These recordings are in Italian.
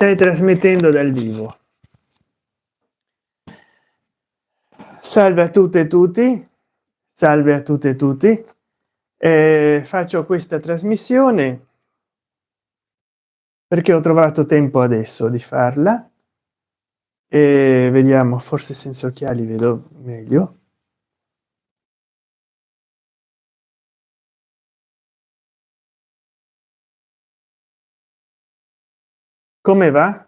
Stai trasmettendo dal vivo. Salve a tutte e tutti, salve a tutte e tutti. Faccio questa trasmissione perché ho trovato tempo adesso di farla e vediamo, forse senza occhiali vedo meglio. Come va?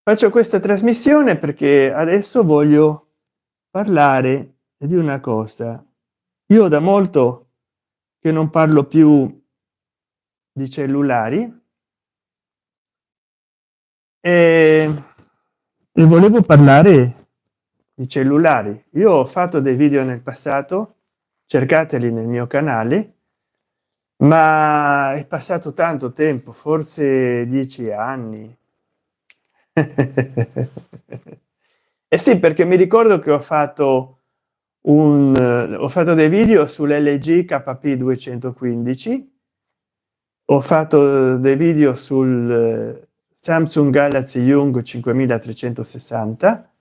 Faccio questa trasmissione perché adesso voglio parlare di una cosa. Io da molto che non parlo più di cellulari e volevo parlare di cellulari. Io ho fatto dei video nel passato, cercateli nel mio canale, ma è passato tanto tempo, forse 10 anni. Eh sì, perché mi ricordo che ho fatto dei video sull'LG KP 215, ho fatto dei video sul Samsung Galaxy Young 5360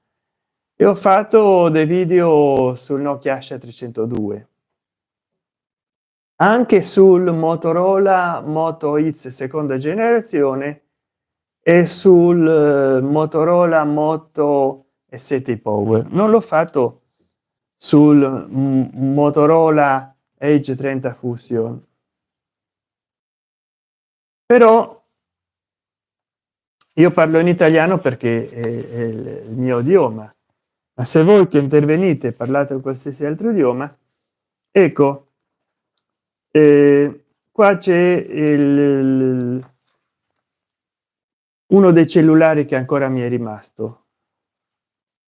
e ho fatto dei video sul Nokia Asha 302, anche sul Motorola Moto X seconda generazione e sul Motorola Moto E7 Power. Non l'ho fatto sul Motorola Edge 30 Fusion, però io parlo in italiano perché è il mio idioma, ma se voi che intervenite parlate in qualsiasi altro idioma, ecco, qua c'è uno dei cellulari che ancora mi è rimasto,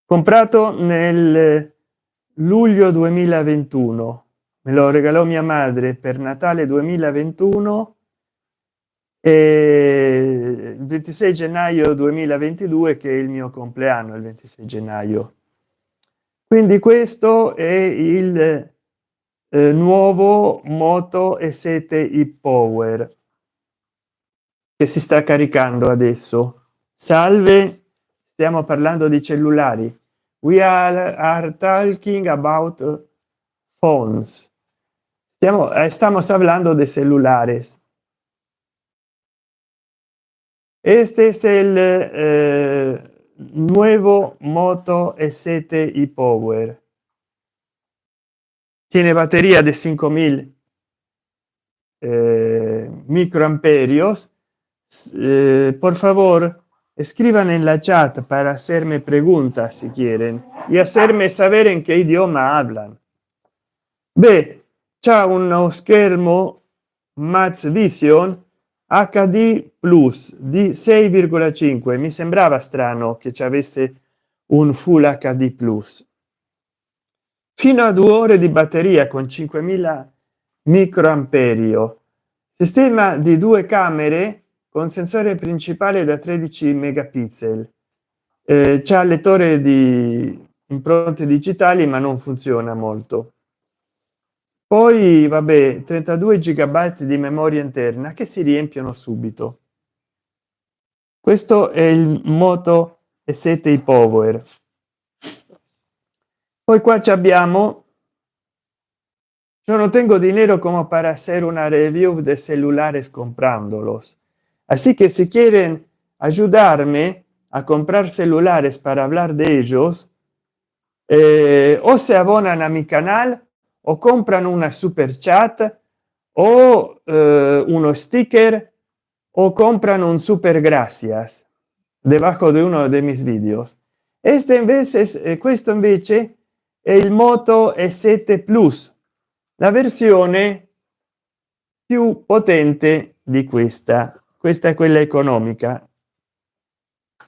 comprato nel luglio 2021, me lo regalò mia madre per Natale 2021 e il 26 gennaio 2022, che è il mio compleanno, il 26 gennaio. Quindi questo è il nuovo Moto E7 e-Power che si sta caricando adesso. Salve, stiamo parlando di cellulari. We are talking about phones. Estamos hablando de celulares. Este es el nuevo Moto E7 e-Power. Tiene batería de 5000 microamperios. Por favor, escriban en la chat para hacerme preguntas si quieren y hacerme saber en qué idioma hablan. Beh, c'ha uno schermo Max Vision HD Plus di 6,5. Mi sembrava strano che ci avesse un Full HD Plus. Fino a 2 ore di batteria con 5000 microamperio. Sistema di 2 camere con sensore principale da 13 megapixel. C'ha lettore di impronte digitali ma non funziona molto. Poi vabbè, 32 GB di memoria interna che si riempiono subito. Questo è il Moto E7 e-Power. Poi qua ci abbiamo, yo no tengo dinero como para hacer una review de celulares comprándolos, así que si quieren ayudarme a comprar celulares para hablar de ellos, o se abonan a mi canal o compran una super chat o uno sticker o compran un super gracias debajo de uno de mis vídeos. Este invece questo invece è il Moto E7 Plus, la versione più potente di questa è quella economica.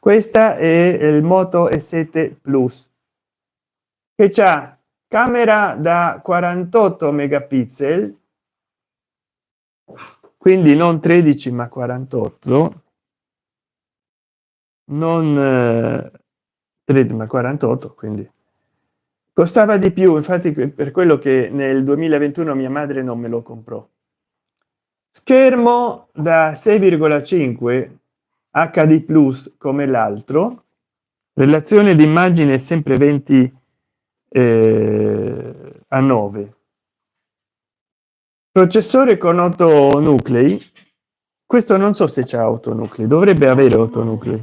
Questa è il Moto E7 Plus, che c'ha camera da 48 megapixel, quindi non 13 ma 48, non 13 ma 48, quindi costava di più, infatti per quello che nel 2021 mia madre non me lo comprò. schermo da 6,5 hd plus come l'altro, relazione di immagine sempre 20 a 9, processore con 8 nuclei. Questo non so se c'ha 8 nuclei, dovrebbe avere 8 nuclei,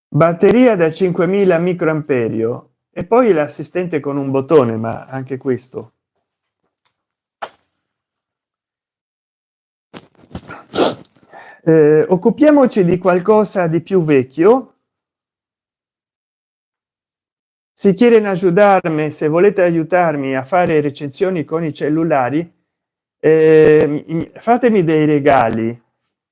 batteria da 5000 microamperio e poi l'assistente con un bottone, ma anche questo occupiamoci di qualcosa di più vecchio. Si quieren ayudarme, se volete aiutarmi a fare recensioni con i cellulari, fatemi dei regali,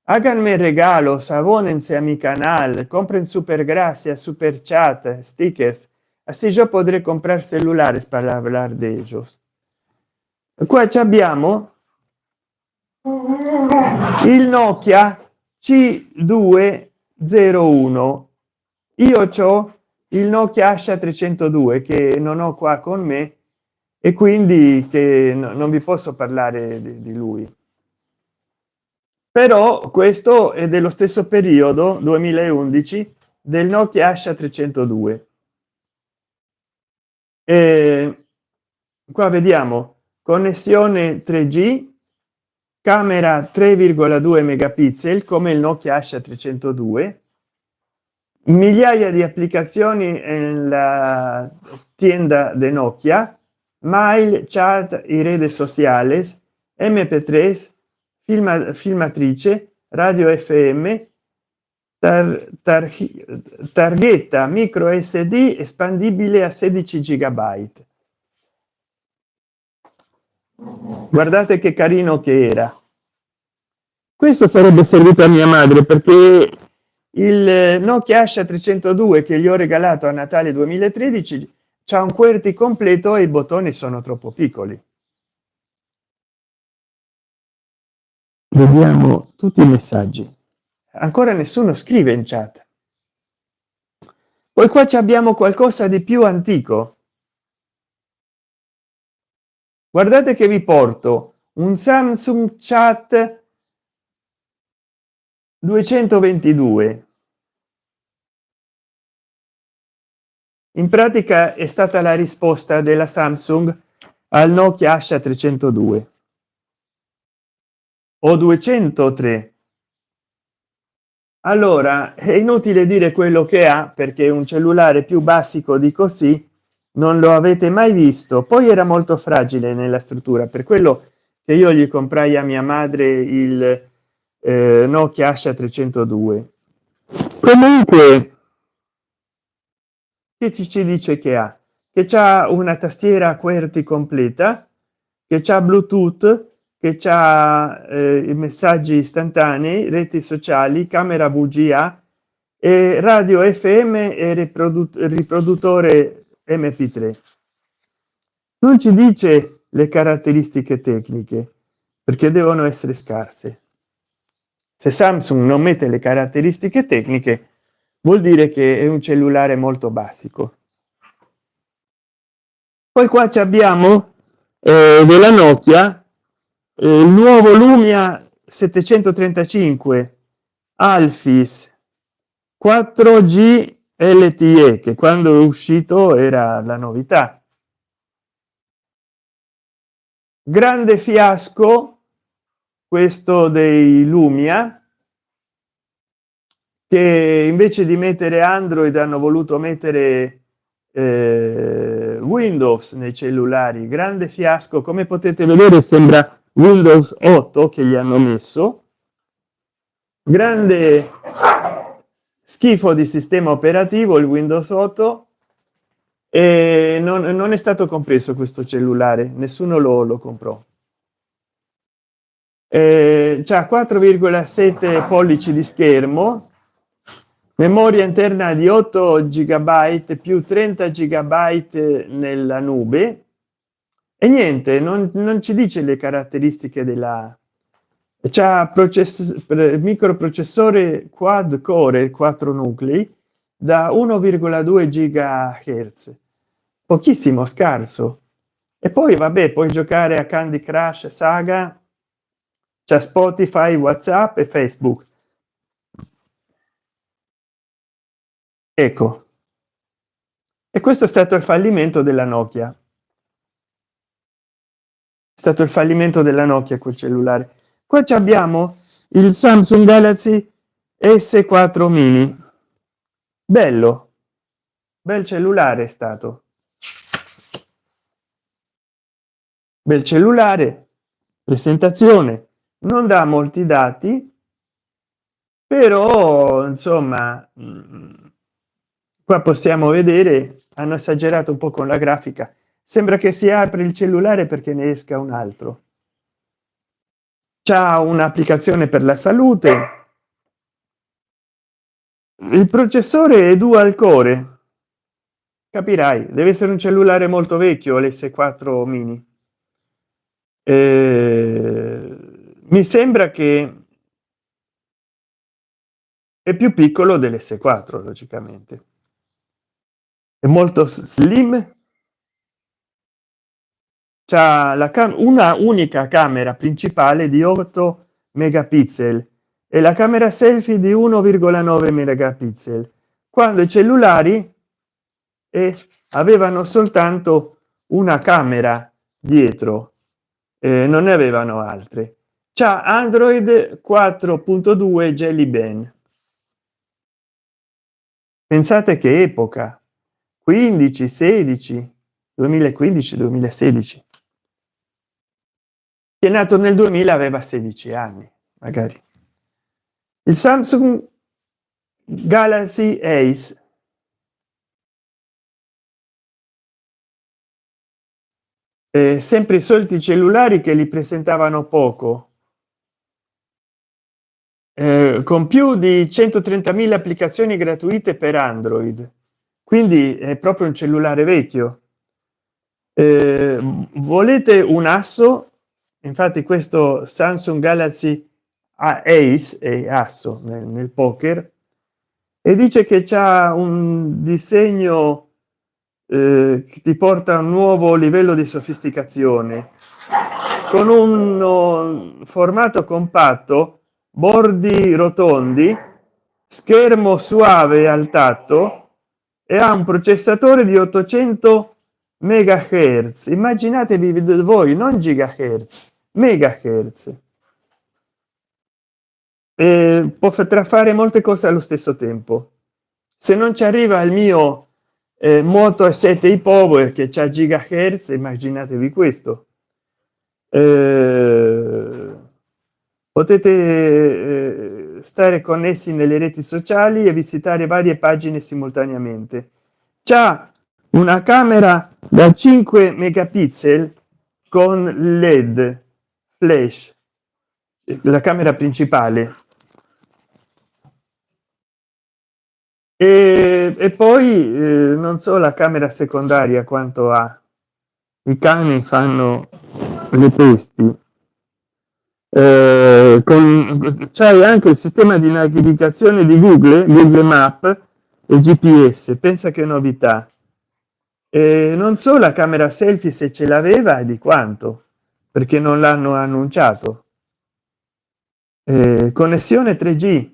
háganme regalos, abónense a mi canal, compren super gracias, super chat, stickers, así yo podré comprar celulares para hablar de ellos. Qua ci abbiamo il Nokia C201. Io c'ho il Nokia Asha 302 che non ho qua con me e quindi che non vi posso parlare di lui, però questo è dello stesso periodo 2011 del Nokia Asha 302 e qua vediamo connessione 3G, camera 3,2 megapixel come il Nokia Asha 302, migliaia di applicazioni nella tienda de Nokia, mail, chat y redes sociales, mp3, filmatrice, radio fm, targhetta micro sd espandibile a 16 gigabyte. Guardate che carino che era. Questo sarebbe servito a mia madre perché il Nokia Asha 302 che gli ho regalato a Natale 2013 c'ha un QWERTY completo e i bottoni sono troppo piccoli. Vediamo tutti i messaggi. Ancora nessuno scrive in chat. Poi qua abbiamo qualcosa di più antico. Guardate che vi porto un Samsung Chat 222. In pratica è stata la risposta della Samsung al Nokia Asha 302 o 203. Allora è inutile dire quello che ha perché un cellulare più basico di così non lo avete mai visto. Poi era molto fragile nella struttura, per quello che io gli comprai a mia madre il Nokia Asha 302. Comunque che ci dice che ha una tastiera QWERTY completa, che c'ha Bluetooth, che c'ha i messaggi istantanei, reti sociali, camera VGA e radio fm e riproduttore mp3. Non ci dice le caratteristiche tecniche perché devono essere scarse. Se Samsung non mette le caratteristiche tecniche vuol dire che è un cellulare molto basico. Poi qua abbiamo della Nokia il nuovo Lumia 735 Alphys 4G LTE, che quando è uscito era la novità. Grande fiasco questo dei Lumia, che invece di mettere Android hanno voluto mettere Windows nei cellulari. Grande fiasco, come potete vedere sembra Windows 8 che gli hanno messo. Grande schifo di sistema operativo il Windows 8 e non è stato compreso questo cellulare, nessuno lo comprò. C'ha 4,7 pollici di schermo, memoria interna di 8 GB più 30 GB nella nube e niente, non ci dice le caratteristiche della. C'ha microprocessore quad core 4 nuclei da 1,2 GHz, pochissimo, scarso. e poi vabbè, puoi giocare a Candy Crush Saga, c'è Spotify, WhatsApp e Facebook. Ecco, e questo è stato il fallimento della Nokia, è stato il fallimento della Nokia quel cellulare. Qua abbiamo il Samsung Galaxy S4 mini, bello, bel cellulare, è stato bel cellulare, presentazione, non dà molti dati, però insomma qua possiamo vedere, hanno esagerato un po' con la grafica, sembra che si apre il cellulare perché ne esca un altro. C'ha un'applicazione per la salute, il processore è dual core, capirai, deve essere un cellulare molto vecchio l'S4 mini. Mi sembra che è più piccolo dell'S4, logicamente è molto slim, c'ha una unica camera principale di 8 megapixel e la camera selfie di 1,9 megapixel, quando i cellulari avevano soltanto una camera dietro, non ne avevano altre. C'ha Android 4.2 Jelly Bean, pensate che epoca, 15 16 2015 2016, chi è nato nel 2000 aveva 16 anni magari. Il Samsung Galaxy Ace, sempre i soliti cellulari che li presentavano poco, con più di 130.000 applicazioni gratuite per Android, quindi è proprio un cellulare vecchio. Volete un asso? Infatti questo Samsung Galaxy Ace è asso nel poker, e dice che c'ha un disegno che ti porta a un nuovo livello di sofisticazione, con un formato compatto, bordi rotondi, schermo suave al tatto, e ha un processatore di 800 megahertz. Immaginatevi voi, non gigahertz, megahertz. Potrà fare molte cose allo stesso tempo. Se non ci arriva il mio Moto E7 Power che c'ha gigahertz, immaginatevi questo. Potete stare connessi nelle reti sociali e visitare varie pagine simultaneamente. C'ha una camera da 5 megapixel con led flash, la camera principale, e poi non so la camera secondaria quanto ha, i cani fanno le pesti. C'hai anche il sistema di navigazione di Google Map e GPS, pensa che novità. Non so la camera selfie se ce l'aveva e di quanto, perché non l'hanno annunciato. Connessione 3G,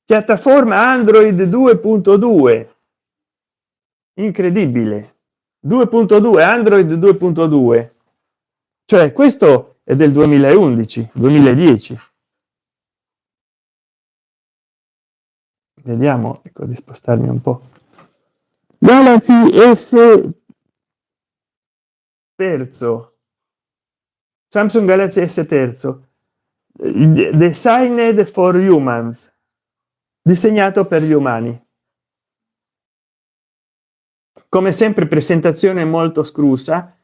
piattaforma Android 2.2, incredibile, 2.2 Android 2.2, cioè questo è del 2011 2010. Vediamo, ecco, di spostarmi un po'. Galaxy S terzo, Samsung Galaxy S terzo, designed for humans, disegnato per gli umani. Come sempre presentazione molto scrusa,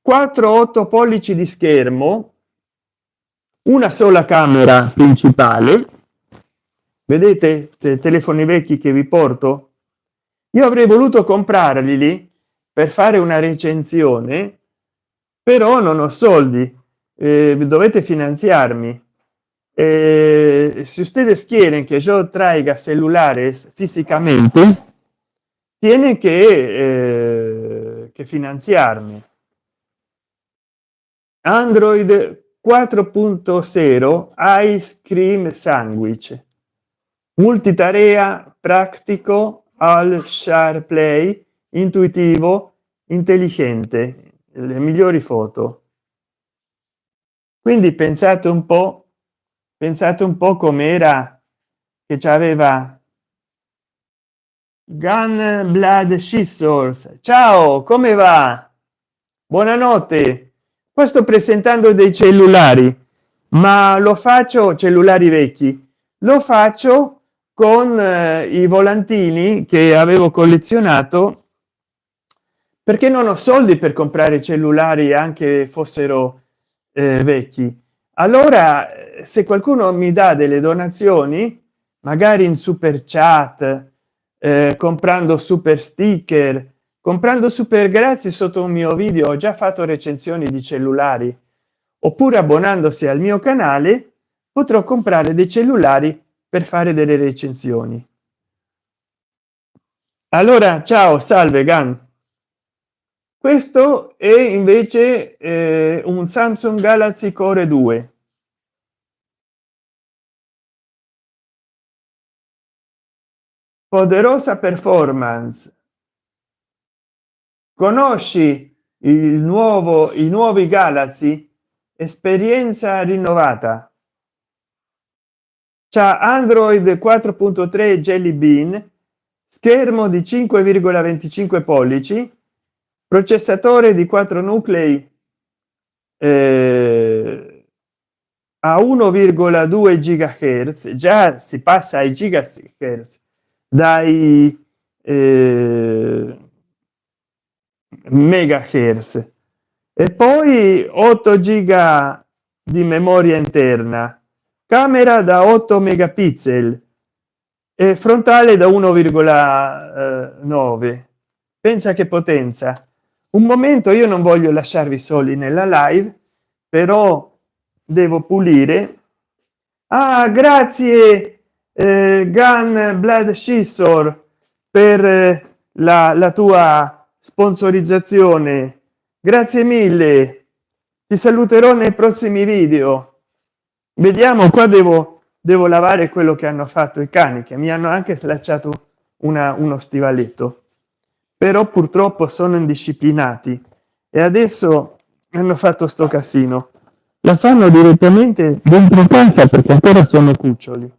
4,8 pollici di schermo, una sola camera principale, vedete telefoni vecchi che vi porto, io avrei voluto comprarli lì per fare una recensione, però non ho soldi, dovete finanziarmi. Si ustedes quieren que yo traiga celulares físicamente, tienen que financiarme. Android 4.0 ice cream sandwich, multitarea, pratico, al share play, intuitivo, intelligente, le migliori foto. Quindi pensate un po' com'era, che c'aveva Gun Blood Scissors. Ciao, come va? Buonanotte. Qua sto presentando dei cellulari, ma lo faccio, cellulari vecchi, lo faccio con i volantini che avevo collezionato, perché non ho soldi per comprare cellulari anche fossero vecchi. Allora se qualcuno mi dà delle donazioni, magari in super chat, comprando super sticker, comprando super grazie sotto un mio video, ho già fatto recensioni di cellulari, oppure abbonandosi al mio canale, potrò comprare dei cellulari per fare delle recensioni. Allora ciao, salve Gan. Questo è invece un Samsung Galaxy Core 2, poderosa performance. Conosci i nuovi Galaxy, esperienza rinnovata. C'ha Android 4.3 Jelly Bean, schermo di 5,25 pollici, processatore di 4 nuclei a 1,2 gigahertz. Già si passa ai gigahertz dai megahertz, e poi 8 giga di memoria interna, camera da 8 megapixel e frontale da 1,9. Pensa che potenza. Un momento, io non voglio lasciarvi soli nella live, però devo pulire. Ah, grazie Gun Blood Scissor per la tua sponsorizzazione, grazie mille. Ti saluterò nei prossimi video. Vediamo qua, devo lavare quello che hanno fatto i cani, che mi hanno anche slacciato uno stivaletto, però purtroppo sono indisciplinati e adesso hanno fatto sto casino. La fanno direttamente dentro casa perché ancora sono cuccioli.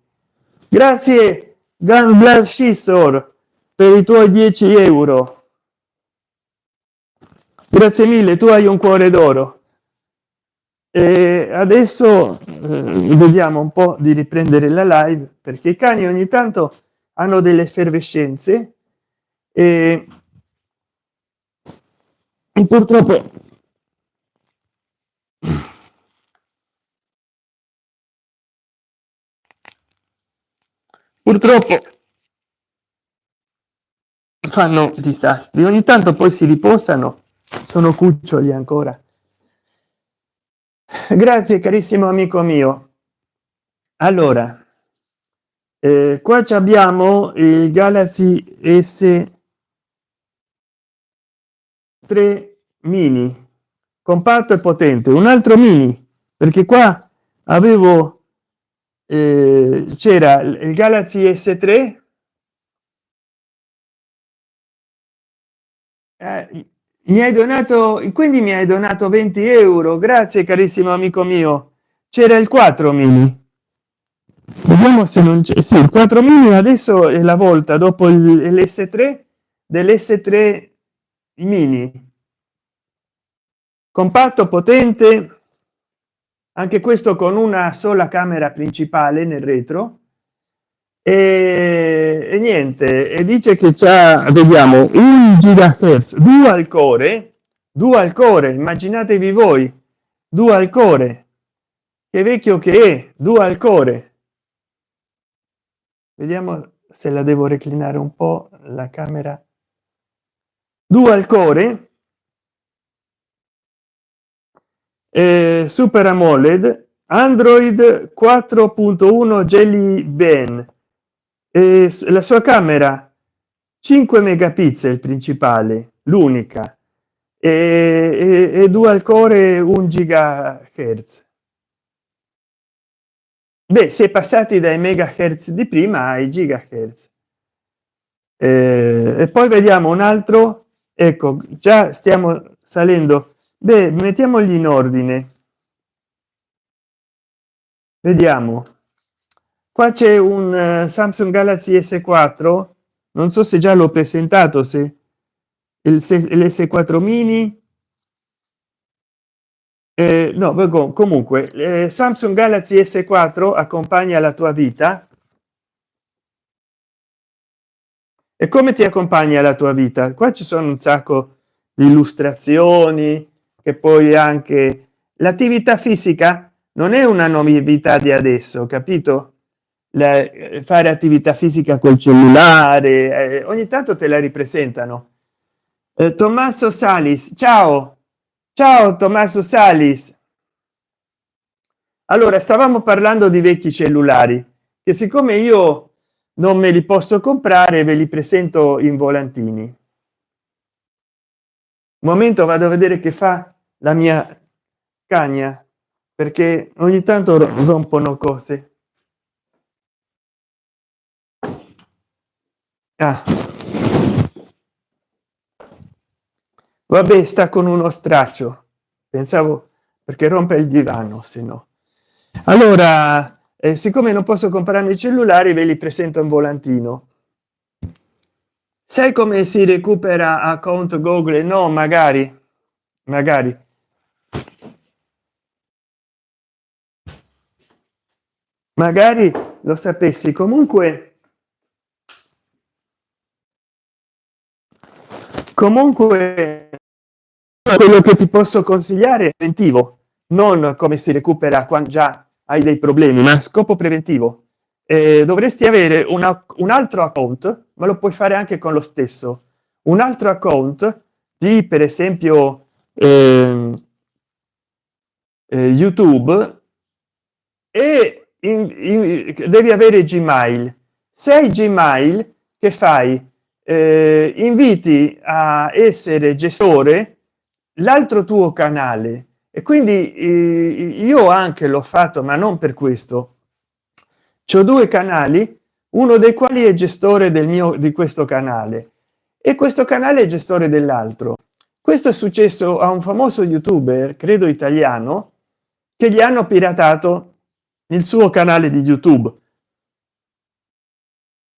Grazie Gun Blood Scissor per i tuoi 10 euro, grazie mille, tu hai un cuore d'oro. E adesso vediamo un po' di riprendere la live, perché i cani ogni tanto hanno delle effervescenze e purtroppo fanno disastri. Ogni tanto poi si riposano, sono cuccioli ancora. Grazie carissimo amico mio. Allora qua abbiamo il Galaxy S3 mini, compatto e potente, un altro mini, perché qua avevo c'era il Galaxy S3 mi hai donato, quindi mi hai donato 20 euro, grazie carissimo amico mio. C'era il 4 mini, vediamo se non c'è. Sì, il 4 mini adesso è la volta dopo l'S3 dell'S3 mini, compatto, potente, anche questo con una sola camera principale nel retro e niente, e dice che c'ha, vediamo, 1 gigahertz dual core, immaginatevi voi, dual core, che vecchio che è, dual core. Vediamo se la devo reclinare un po' la camera. Dual core, super AMOLED, Android 4.1 Jelly Bean, la sua camera 5 megapixel principale, l'unica, e dual core 1 gigahertz. Beh, si è passati dai megahertz di prima ai gigahertz. E poi vediamo un altro, ecco, già stiamo salendo. Beh, mettiamogli in ordine, vediamo. Qua c'è un Samsung Galaxy S4, non so se già l'ho presentato, se l'S4 mini, no, comunque Samsung Galaxy S4 accompagna la tua vita. E come ti accompagna la tua vita? Qua ci sono un sacco di illustrazioni, che poi anche l'attività fisica non è una novità di adesso, capito? Fare attività fisica col cellulare, ogni tanto te la ripresentano. Tommaso Salis, ciao. Ciao Tommaso Salis. Allora, stavamo parlando di vecchi cellulari, che siccome io non me li posso comprare, ve li presento in volantini. Un momento, vado a vedere che fa la mia cagna, perché ogni tanto rompono cose. Ah. Vabbè, sta con uno straccio, pensavo, perché rompe il divano, se no. Allora, siccome non posso comprarmi i cellulari, ve li presento in volantino. Sai come si recupera account Google? No, magari magari lo sapessi. Comunque quello che ti posso consigliare è preventivo, non come si recupera quando già hai dei problemi, ma a scopo preventivo. Dovresti avere un altro account, ma lo puoi fare anche con lo stesso, un altro account di, per esempio, YouTube, e devi avere Gmail. Se hai Gmail, che fai? Inviti a essere gestore l'altro tuo canale, e quindi io anche l'ho fatto, ma non per questo. C'ho due canali, uno dei quali è gestore di questo canale, e questo canale è gestore dell'altro. Questo è successo a un famoso youtuber, credo italiano, che gli hanno piratato il suo canale di YouTube,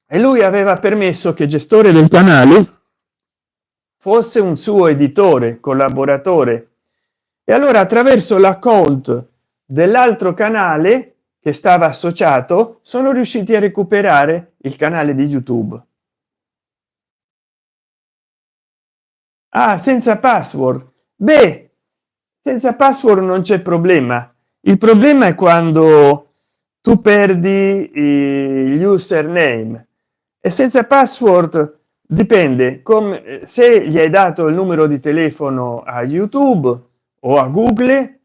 e lui aveva permesso che gestore del canale fosse un suo editore collaboratore, e allora attraverso l'account dell'altro canale che stava associato sono riusciti a recuperare il canale di YouTube. Ah, senza password. Beh, senza password non c'è problema. Il problema è quando tu perdi gli username, e senza password dipende come, se gli hai dato il numero di telefono a YouTube o a Google,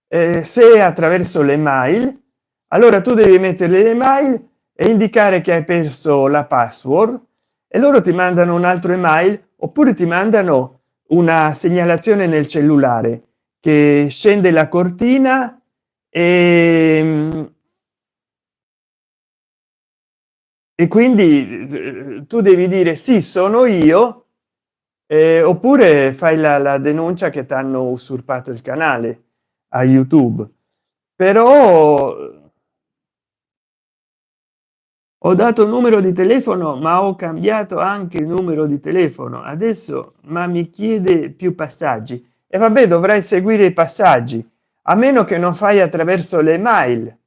se attraverso le mail, allora tu devi mettere le mail e indicare che hai perso la password, e loro ti mandano un altro email, oppure ti mandano una segnalazione nel cellulare che scende la cortina, e quindi tu devi dire sì, sono io, oppure fai la denuncia che ti hanno usurpato il canale a YouTube. Però ho dato il numero di telefono, ma ho cambiato anche il numero di telefono adesso, ma mi chiede più passaggi. E vabbè, dovrai seguire i passaggi, a meno che non fai attraverso le mail.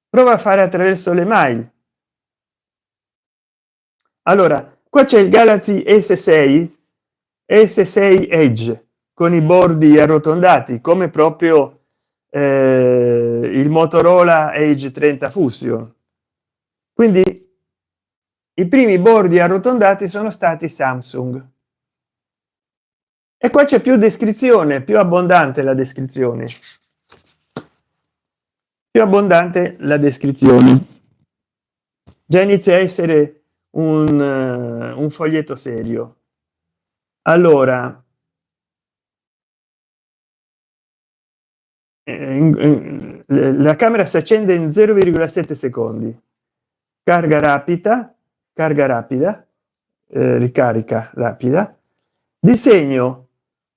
Prova a fare attraverso le mail. Allora, qua c'è il Galaxy S6 Edge con i bordi arrotondati, come proprio il Motorola Edge 30 Fusion. Quindi i primi bordi arrotondati sono stati Samsung, e qua c'è più descrizione, più abbondante la descrizione, già inizia a essere un foglietto serio. Allora, la camera si accende in 0,7 secondi, carga rapida, ricarica rapida, disegno,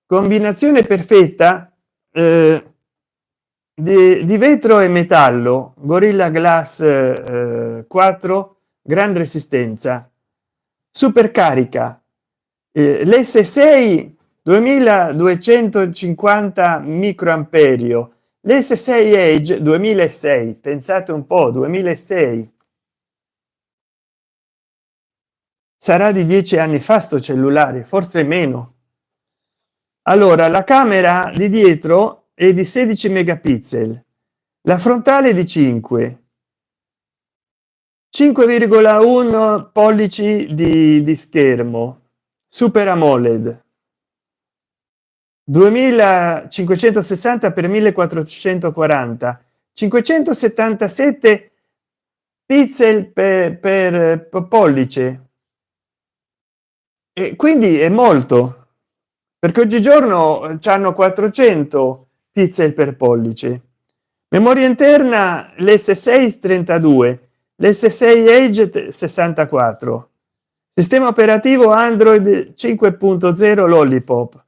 combinazione perfetta di vetro e metallo, Gorilla Glass 4, gran resistenza, super carica, l'S6 2250 microamperio, l'S6 Edge 2006, pensate un po', 2006, sarà di 10 anni fa sto cellulare, forse meno. Allora la camera di dietro è di 16 megapixel, la frontale di 5,1 pollici di schermo, super AMOLED, 2560 x 1440, 577 pixel per pollice, e quindi è molto, perché oggigiorno hanno 400 pixel per pollice. Memoria interna l'S6 32, l'S6 Edge 64, sistema operativo Android 5.0 Lollipop,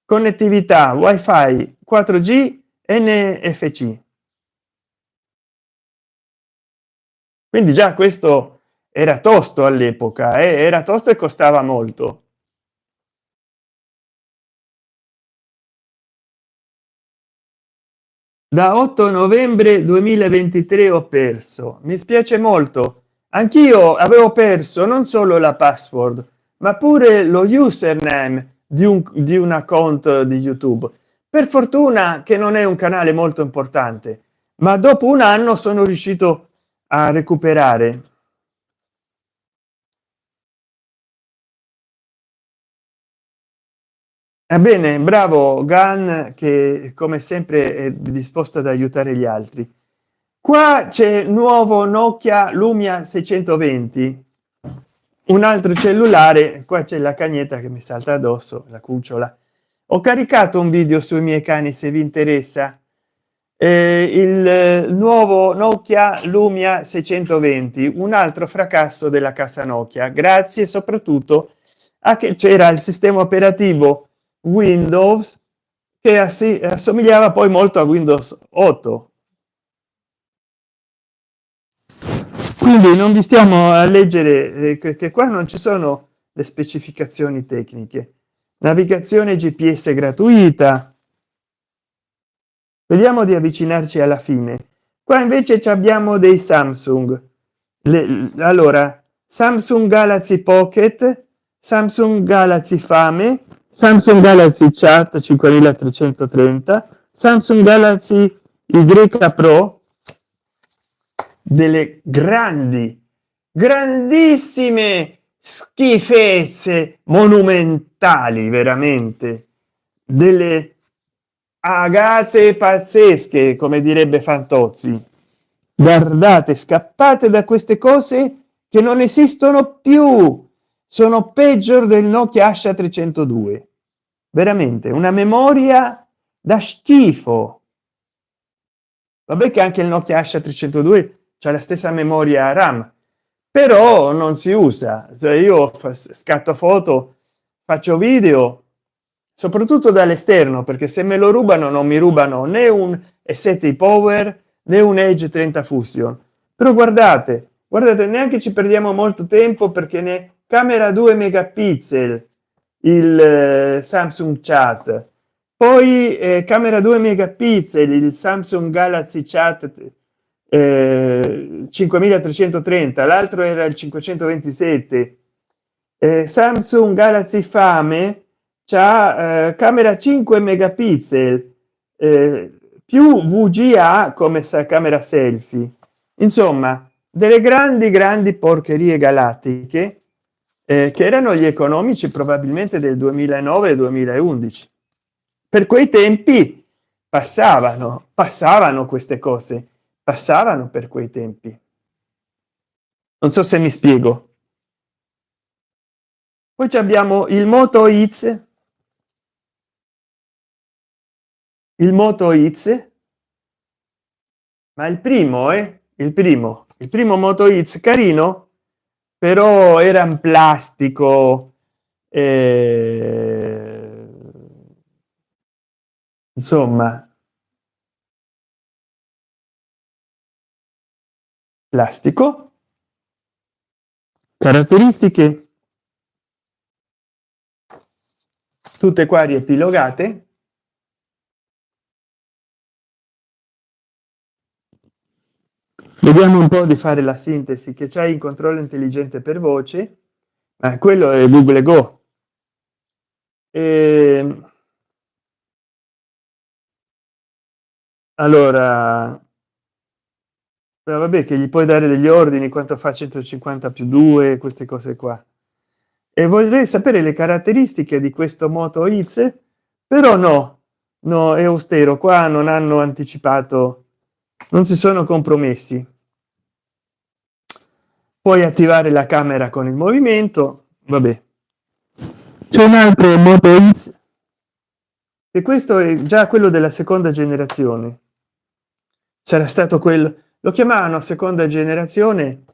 connettività Wi-Fi 4G NFC. Quindi già questo era tosto all'epoca, era tosto e costava molto. Da 8 novembre 2023 ho perso, mi spiace molto, anch'io avevo perso non solo la password ma pure lo username di un account di YouTube. Per fortuna che non è un canale molto importante, ma dopo un anno sono riuscito a recuperare. Ebbene, bravo Gan, che come sempre è disposto ad aiutare gli altri. Qua c'è nuovo Nokia Lumia 620, un altro cellulare. Qua c'è la cagnetta che mi salta addosso, la cucciola. Ho caricato un video sui miei cani, se vi interessa. Il nuovo Nokia Lumia 620, un altro fracasso della casa Nokia, grazie soprattutto a che c'era il sistema operativo Windows che assomigliava poi molto a Windows 8. Quindi non vi stiamo a leggere che qua non ci sono le specificazioni tecniche, navigazione GPS gratuita. Vediamo di avvicinarci alla fine. Qua invece abbiamo dei Samsung. Allora, Samsung Galaxy Pocket, Samsung Galaxy Fame, Samsung Galaxy Chat 5330, Samsung Galaxy Y Pro, delle grandissime schifezze monumentali, veramente delle agate pazzesche, come direbbe Fantozzi. Guardate, scappate da queste cose che non esistono più, sono peggio del Nokia Asha 302, veramente una memoria da schifo. Vabbè che anche il Nokia Asha 302 c'è la stessa memoria RAM, però non si usa. Cioè io scatto foto, faccio video, soprattutto dall'esterno, perché se me lo rubano non mi rubano né un E7 Power né un Edge 30 Fusion. Però guardate, neanche ci perdiamo molto tempo, perché ne camera 2 megapixel il Samsung Chat, poi camera 2 megapixel il Samsung Galaxy Chat 5330, l'altro era il 527. Samsung Galaxy Fame c'ha camera 5 megapixel più VGA come camera selfie. Insomma, delle grandi porcherie galattiche che erano gli economici probabilmente del 2009 e 2011. Per quei tempi passavano queste cose, passavano per quei tempi. Non so se mi spiego. Poi abbiamo il Moto X, ma il primo Moto X carino, però era in plastico, insomma, plastico, caratteristiche tutte qua riepilogate. Vediamo un po' di fare la sintesi, che c'hai il controllo intelligente per voce, ma quello è Google Go. Allora, vabbè, che gli puoi dare degli ordini, quanto fa 150 più 2, queste cose qua. E vorrei sapere le caratteristiche di questo Moto X, però no, no, è austero, qua non hanno anticipato, non si sono compromessi. Puoi attivare la camera con il movimento, vabbè. C'è un altro Moto X, e questo è già quello della seconda generazione, sarà stato quello, lo chiamavano seconda generazione,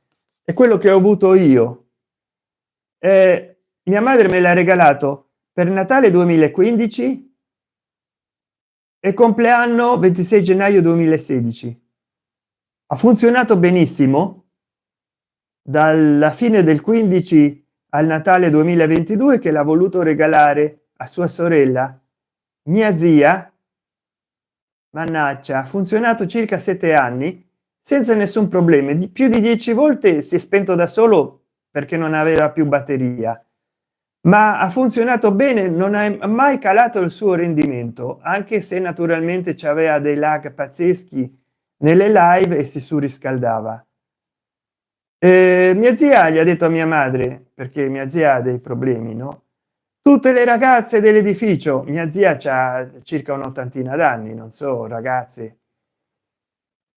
è quello che ho avuto io. Mia madre me l'ha regalato per Natale 2015 e compleanno 26 gennaio 2016. Ha funzionato benissimo dalla fine del 15 al Natale 2022, che l'ha voluto regalare a sua sorella, mia zia. Mannaggia, ha funzionato circa 7 anni senza nessun problema, di più di 10 volte si è spento da solo perché non aveva più batteria, ma ha funzionato bene, non ha mai calato il suo rendimento, anche se naturalmente c'aveva dei lag pazzeschi nelle live e si surriscaldava. Mia zia gli ha detto a mia madre, perché mia zia ha dei problemi, no, tutte le ragazze dell'edificio, mia zia c'ha circa un'ottantina d'anni, non so, ragazze,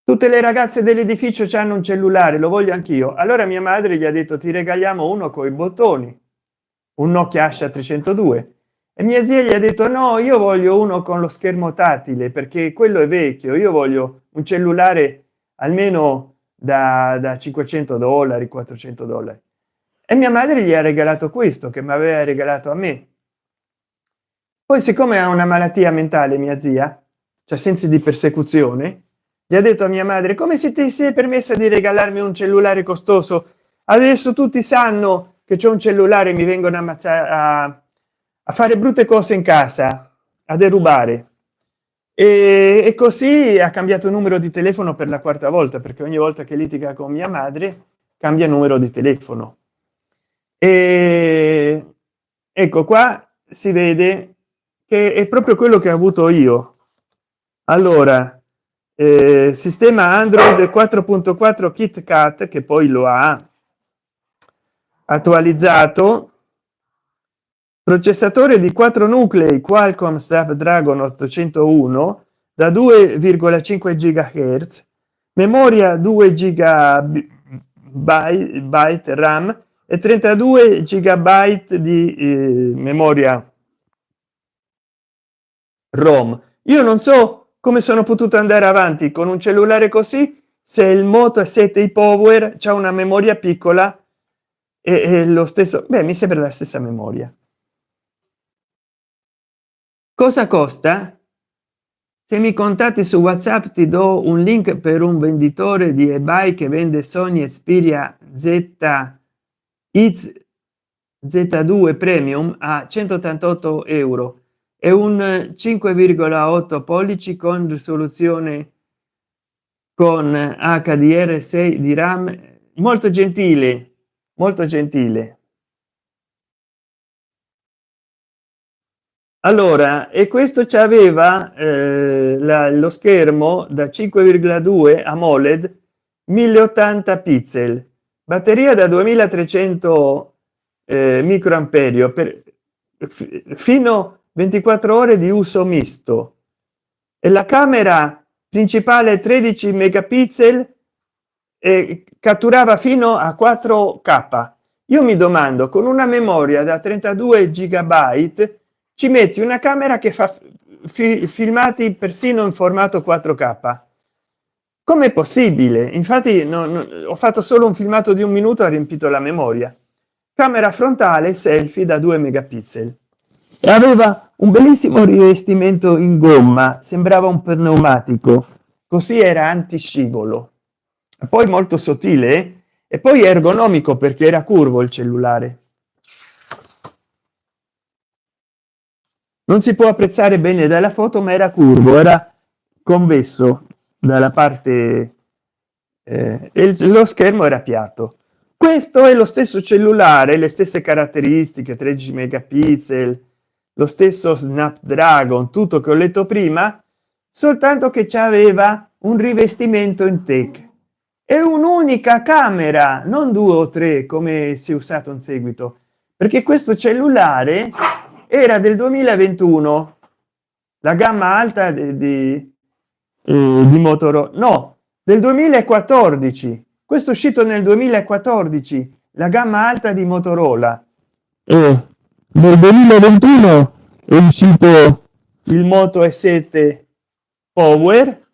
tutte le ragazze dell'edificio hanno un cellulare, lo voglio anch'io. Allora mia madre gli ha detto: ti regaliamo uno con i bottoni, un Nokia Asha 302. E mia zia gli ha detto: no, io voglio uno con lo schermo tattile, perché quello è vecchio, io voglio un cellulare almeno da 500 dollari, 400 dollari. E mia madre gli ha regalato questo che mi aveva regalato a me. Poi, siccome ha una malattia mentale, mia zia, cioè sensi di persecuzione, gli ha detto a mia madre: come se ti sei permessa di regalarmi un cellulare costoso, adesso tutti sanno che c'è un cellulare, mi vengono a ammazzare, a fare brutte cose in casa, a derubare. E così ha cambiato numero di telefono per la quarta volta, perché ogni volta che litiga con mia madre cambia numero di telefono. E ecco qua si vede che è proprio quello che ho avuto io. Allora, sistema Android 4.4 KitKat, che poi lo ha attualizzato, processatore di 4 nuclei Qualcomm Snapdragon 801 da 2,5 GHz, memoria 2 GB byte RAM e 32 GB di memoria ROM. Io non so come sono potuto andare avanti con un cellulare così, se il Moto 7 Power c'è una memoria piccola e lo stesso, beh, mi sembra la stessa memoria. Cosa costa? Se mi contatti su WhatsApp ti do un link per un venditore di eBay che vende Sony Xperia Z2 Premium a 188 euro e un 5,8 pollici con risoluzione con HDR6 di RAM. Molto gentile, molto gentile. Allora, e questo ci aveva lo schermo da 5,2 AMOLED 1080 pixel, batteria da 2300 microamperio per fino a 24 ore di uso misto, e la camera principale 13 megapixel e catturava fino a 4K. Io mi domando, con una memoria da 32 gigabyte ci metti una camera che fa filmati persino in formato 4K? Com'è possibile? Infatti ho fatto solo un filmato di 1 minuto, ha riempito la memoria. Camera frontale selfie da 2 megapixel e aveva un bellissimo rivestimento in gomma, sembrava un pneumatico, così era antiscivolo, poi molto sottile e poi ergonomico perché era curvo il cellulare. Non si può apprezzare bene dalla foto, ma era curvo, era convesso dalla parte lo schermo era piatto. Questo è lo stesso cellulare, le stesse caratteristiche, 13 megapixel, lo stesso Snapdragon, tutto che ho letto prima, soltanto che c'aveva un rivestimento in tech e un'unica camera, non 2 o 3 come si è usato in seguito, perché questo cellulare era del 2021, la gamma alta di Motorola, no, del 2014. Questo è uscito nel 2014, la gamma alta di Motorola. Nel 2021 è uscito il Moto E7 Power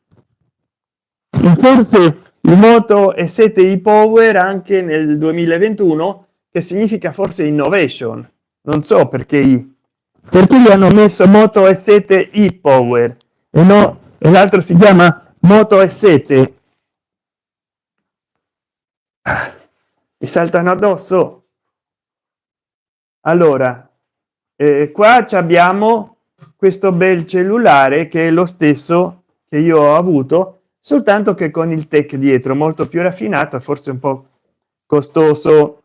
e forse il Moto E7 Power anche nel 2021, che significa forse innovation, non so perché gli hanno messo Moto E7 Power e no, e l'altro si chiama Moto E7. Mi saltano addosso. Allora qua abbiamo questo bel cellulare che è lo stesso che io ho avuto, soltanto che con il tech dietro molto più raffinato, forse un po' costoso.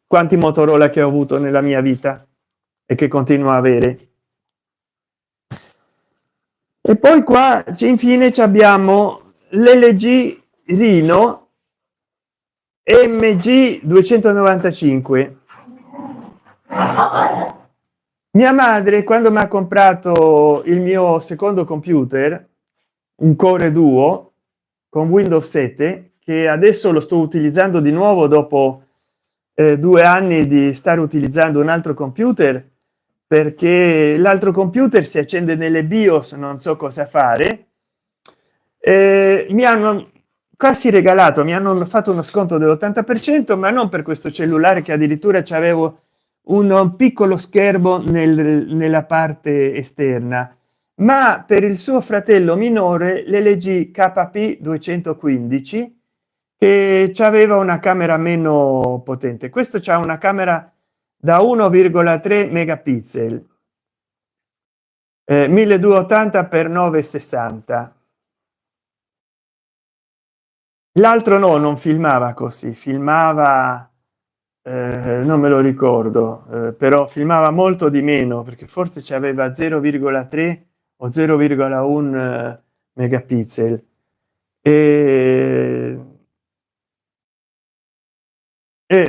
Quanti Motorola che ho avuto nella mia vita e che continuo a avere. E poi qua infine abbiamo l'LG Rhino MG 295. Mia madre, quando mi ha comprato il mio secondo computer, un Core Duo con Windows 7, che adesso lo sto utilizzando di nuovo dopo 2 anni di stare utilizzando un altro computer, perché l'altro computer si accende nelle BIOS, non so cosa fare. Mi hanno quasi regalato, mi hanno fatto uno sconto dell'80%, ma non per questo cellulare, che addirittura c'avevo un piccolo schermo nella parte esterna, ma per il suo fratello minore, l'LG KP 215, che aveva una camera meno potente. Questo c'ha una camera da 1,3 megapixel, 1280 x 960. L'altro no, non filmava così, filmava non me lo ricordo, però filmava molto di meno, perché forse ci aveva 0,3 o 0,1 megapixel. E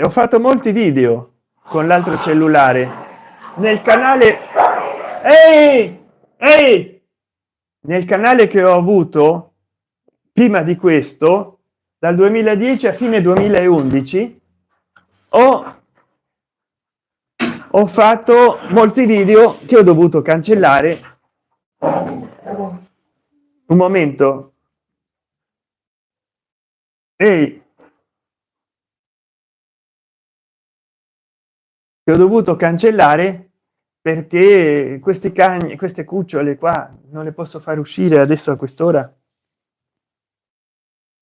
ho fatto molti video con l'altro cellulare nel canale. Nel canale che ho avuto prima di questo, dal 2010 a fine 2011, ho fatto molti video che ho dovuto cancellare. Un momento. Che ho dovuto cancellare perché questi cani, queste cucciole qua non le posso far uscire adesso a quest'ora.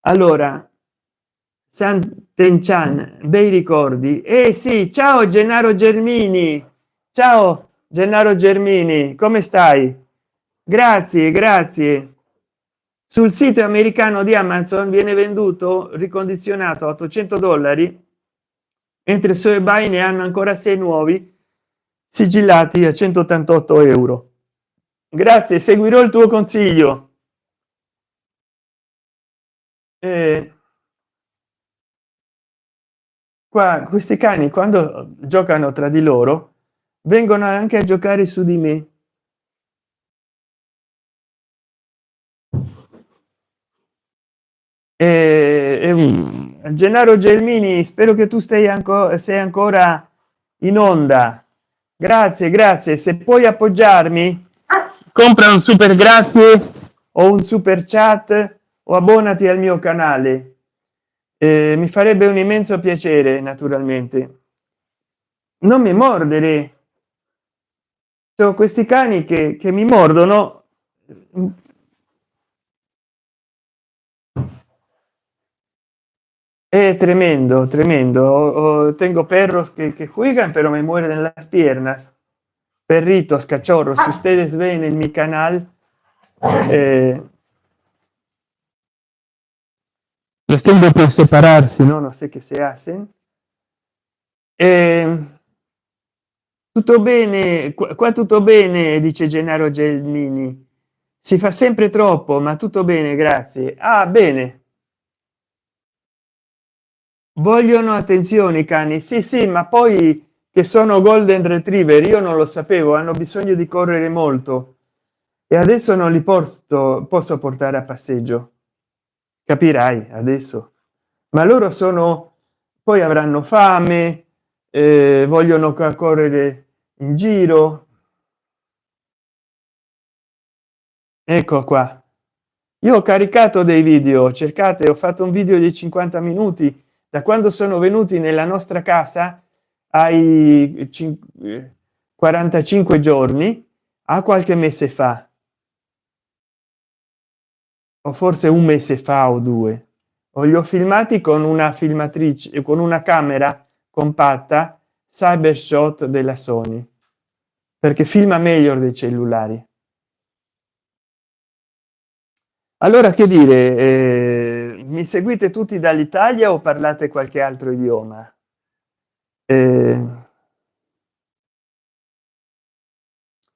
Allora, Sant'Enchan, bei ricordi. Sì, ciao Gennaro Germini, ciao Gennaro Germini, come stai? Grazie, grazie. Sul sito americano di Amazon viene venduto ricondizionato a $800, mentre su eBay ne hanno ancora 6 nuovi sigillati a 188 euro. Grazie, seguirò il tuo consiglio. Qua questi cani, quando giocano tra di loro, vengono anche a giocare su di me. Gennaro Gelmini, spero che tu sei ancora in onda. Grazie, grazie. Se puoi appoggiarmi, compra un super grazie o un super chat o abbonati al mio canale, mi farebbe un immenso piacere. Naturalmente non mi mordere, sono questi cani che mi mordono. È tremendo, tremendo. Tengo perros que juegan pero me mueren las piernas. Perritos, cachorros, si ustedes ven en mi canal, los tengo por separar, si no, no sé qué se hacen. Tutto bene qua, tutto bene, dice Gennaro Gelmini. Si fa sempre troppo, ma tutto bene, grazie. Ah, bene. Vogliono attenzione i cani, sì sì, ma poi che sono golden retriever, io non lo sapevo, hanno bisogno di correre molto e adesso non li posso portare a passeggio, capirai adesso. Ma loro sono, poi avranno fame, vogliono correre in giro. Ecco qua, io ho caricato dei video, cercate, ho fatto un video di 50 minuti da quando sono venuti nella nostra casa ai 45 giorni a qualche mese fa, o forse un mese fa o due. O li ho filmati con una filmatrice, con una camera compatta Cybershot della Sony, perché filma meglio dei cellulari. Allora, che dire, mi seguite tutti dall'Italia o parlate qualche altro idioma?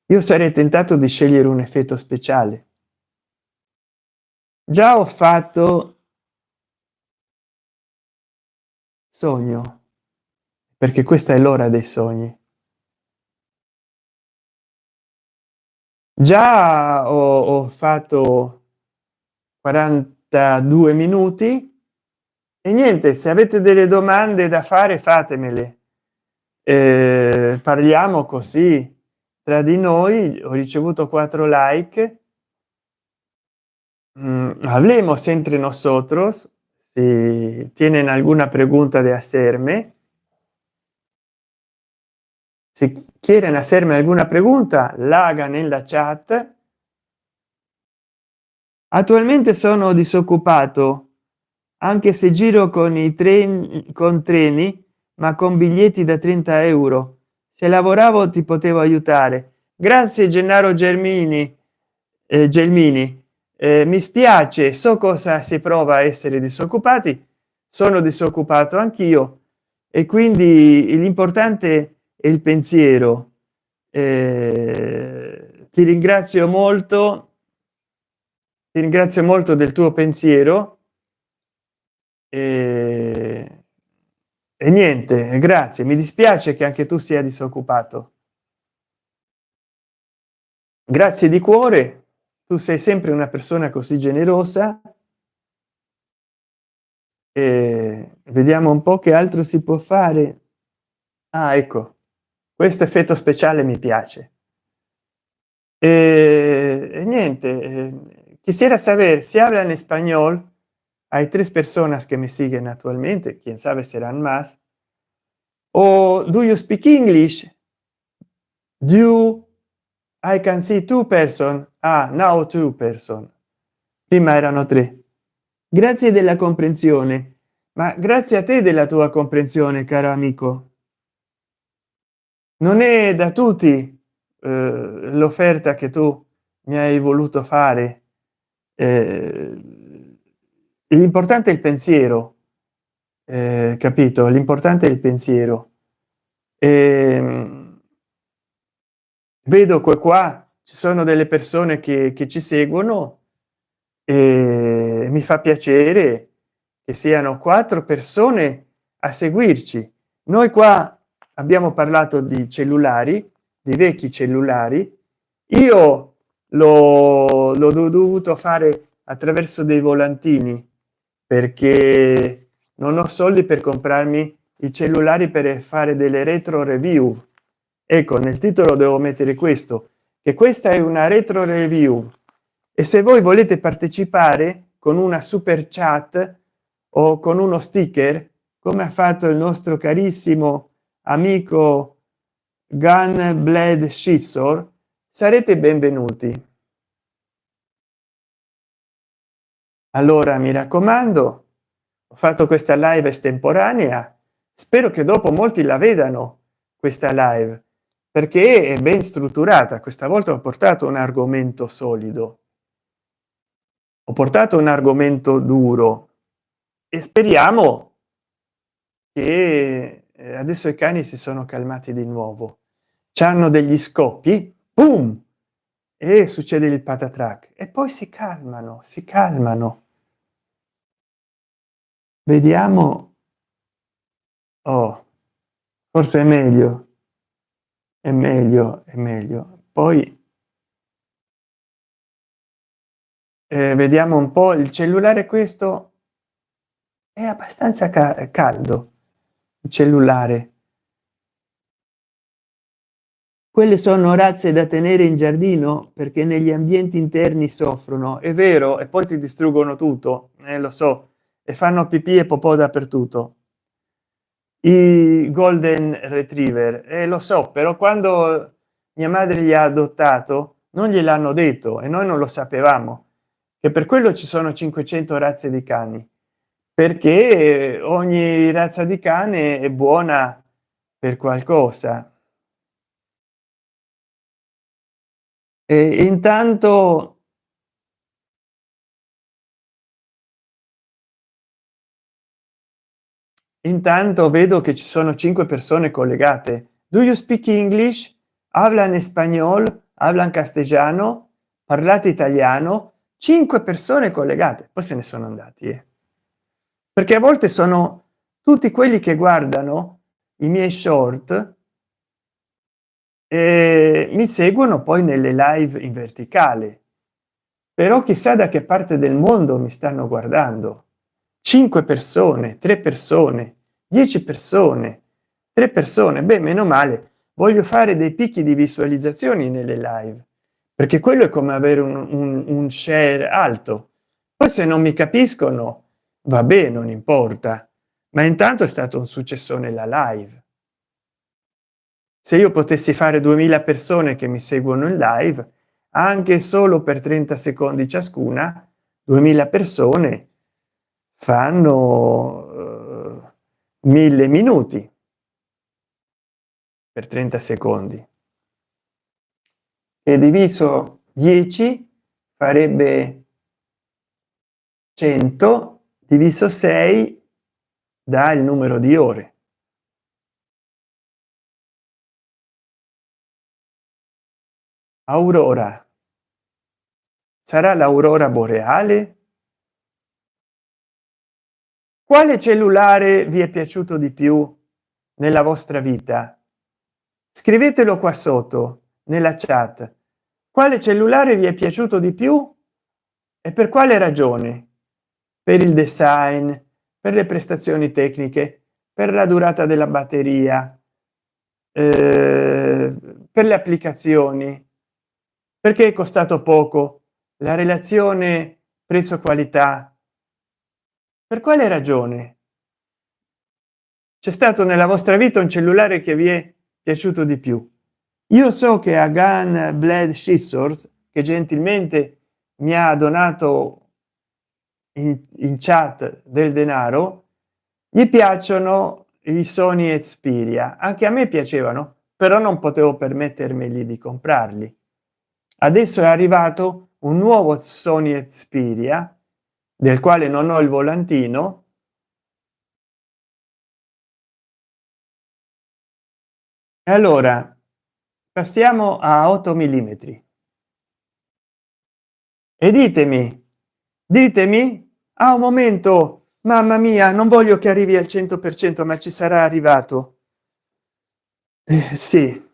Io sarei tentato di scegliere un effetto speciale. Già ho fatto sogno, perché questa è l'ora dei sogni. Già ho fatto 42 minuti e niente, se avete delle domande da fare fatemele, parliamo così tra di noi. Ho ricevuto 4 like. Hablemos entre nosotros. Si tienen alguna pregunta de hacerme, si quieren hacerme alguna pregunta, la hagan en la chat. Attualmente sono disoccupato, anche se giro con i treni, con treni, ma con biglietti da 30 euro. Se lavoravo ti potevo aiutare. Grazie Gennaro Germini. Gelmini, mi spiace, so cosa si prova a essere disoccupati, sono disoccupato anch'io e quindi l'importante è il pensiero. Ti ringrazio molto, ti ringrazio molto del tuo pensiero e niente, grazie. Mi dispiace che anche tu sia disoccupato. Grazie di cuore, tu sei sempre una persona così generosa. Vediamo un po' che altro si può fare. Ah, ecco, questo effetto speciale mi piace. Niente, quisiera saber si hablan español. Hay 3 personas que me siguen actualmente, quién sabe serán más. O do you speak English? Do I can see 2 person. Ah, now 2 person, prima erano 3. Grazie della comprensione, ma grazie a te della tua comprensione, caro amico. Non è da tutti l'offerta che tu mi hai voluto fare. L'importante è il pensiero, capito? L'importante è il pensiero. Vedo che qua ci sono delle persone che ci seguono e mi fa piacere che siano 4 persone a seguirci. Noi qua abbiamo parlato di cellulari, di vecchi cellulari. Io l'ho dovuto fare attraverso dei volantini perché non ho soldi per comprarmi i cellulari per fare delle retro review. Ecco, nel titolo devo mettere questo, che questa è una retro review e se voi volete partecipare con una super chat o con uno sticker come ha fatto il nostro carissimo amico Gun Blade Scissor, sarete benvenuti. Allora mi raccomando, ho fatto questa live estemporanea, spero che dopo molti la vedano questa live perché è ben strutturata. Questa volta ho portato un argomento solido, ho portato un argomento duro e speriamo che adesso i cani si sono calmati di nuovo, c'hanno degli scoppi, boom, e succede il patatrac e poi si calmano, si calmano. Vediamo. Oh, forse è meglio, è meglio, è meglio. Poi vediamo un po'. Il cellulare questo è abbastanza caldo, il cellulare. Quelle sono razze da tenere in giardino perché negli ambienti interni soffrono, è vero, e poi ti distruggono tutto, lo so, e fanno pipì e popò dappertutto. I golden retriever, lo so, però quando mia madre li ha adottato non gliel'hanno detto e noi non lo sapevamo, che per quello ci sono 500 razze di cani, perché ogni razza di cane è buona per qualcosa. E intanto vedo che ci sono 5 persone collegate. Do you speak English? Hablan español? Hablan castellano? Parlate italiano? 5 persone collegate, poi se ne sono andati, perché a volte sono tutti quelli che guardano i miei short e mi seguono poi nelle live in verticale, però chissà da che parte del mondo mi stanno guardando. 5 persone, 3 persone, 10 persone, 3 persone. Beh, meno male, voglio fare dei picchi di visualizzazioni nelle live, perché quello è come avere un share alto. Poi se non mi capiscono vabbè, non importa, ma intanto è stato un successone la live. Se io potessi fare 2000 persone che mi seguono in live anche solo per 30 secondi ciascuna, 2000 persone fanno 1000 minuti per 30 secondi e diviso 10 farebbe 100, diviso 6 dà il numero di ore. Aurora, sarà l'aurora boreale? Quale cellulare vi è piaciuto di più nella vostra vita? Scrivetelo qua sotto nella chat. Quale cellulare vi è piaciuto di più e per quale ragione? Per il design, per le prestazioni tecniche, per la durata della batteria, per le applicazioni, perché è costato poco, la relazione prezzo qualità, per quale ragione c'è stato nella vostra vita un cellulare che vi è piaciuto di più? Io so che a Gun Blade Scissors, che gentilmente mi ha donato in chat del denaro, gli piacciono i Sony Xperia. Anche a me piacevano, però non potevo permettermeli di comprarli. Adesso è arrivato un nuovo Sony Xperia del quale non ho il volantino, e allora passiamo a 8 millimetri e ditemi a un momento, mamma mia, non voglio che arrivi al 100%, ma ci sarà arrivato. Sì,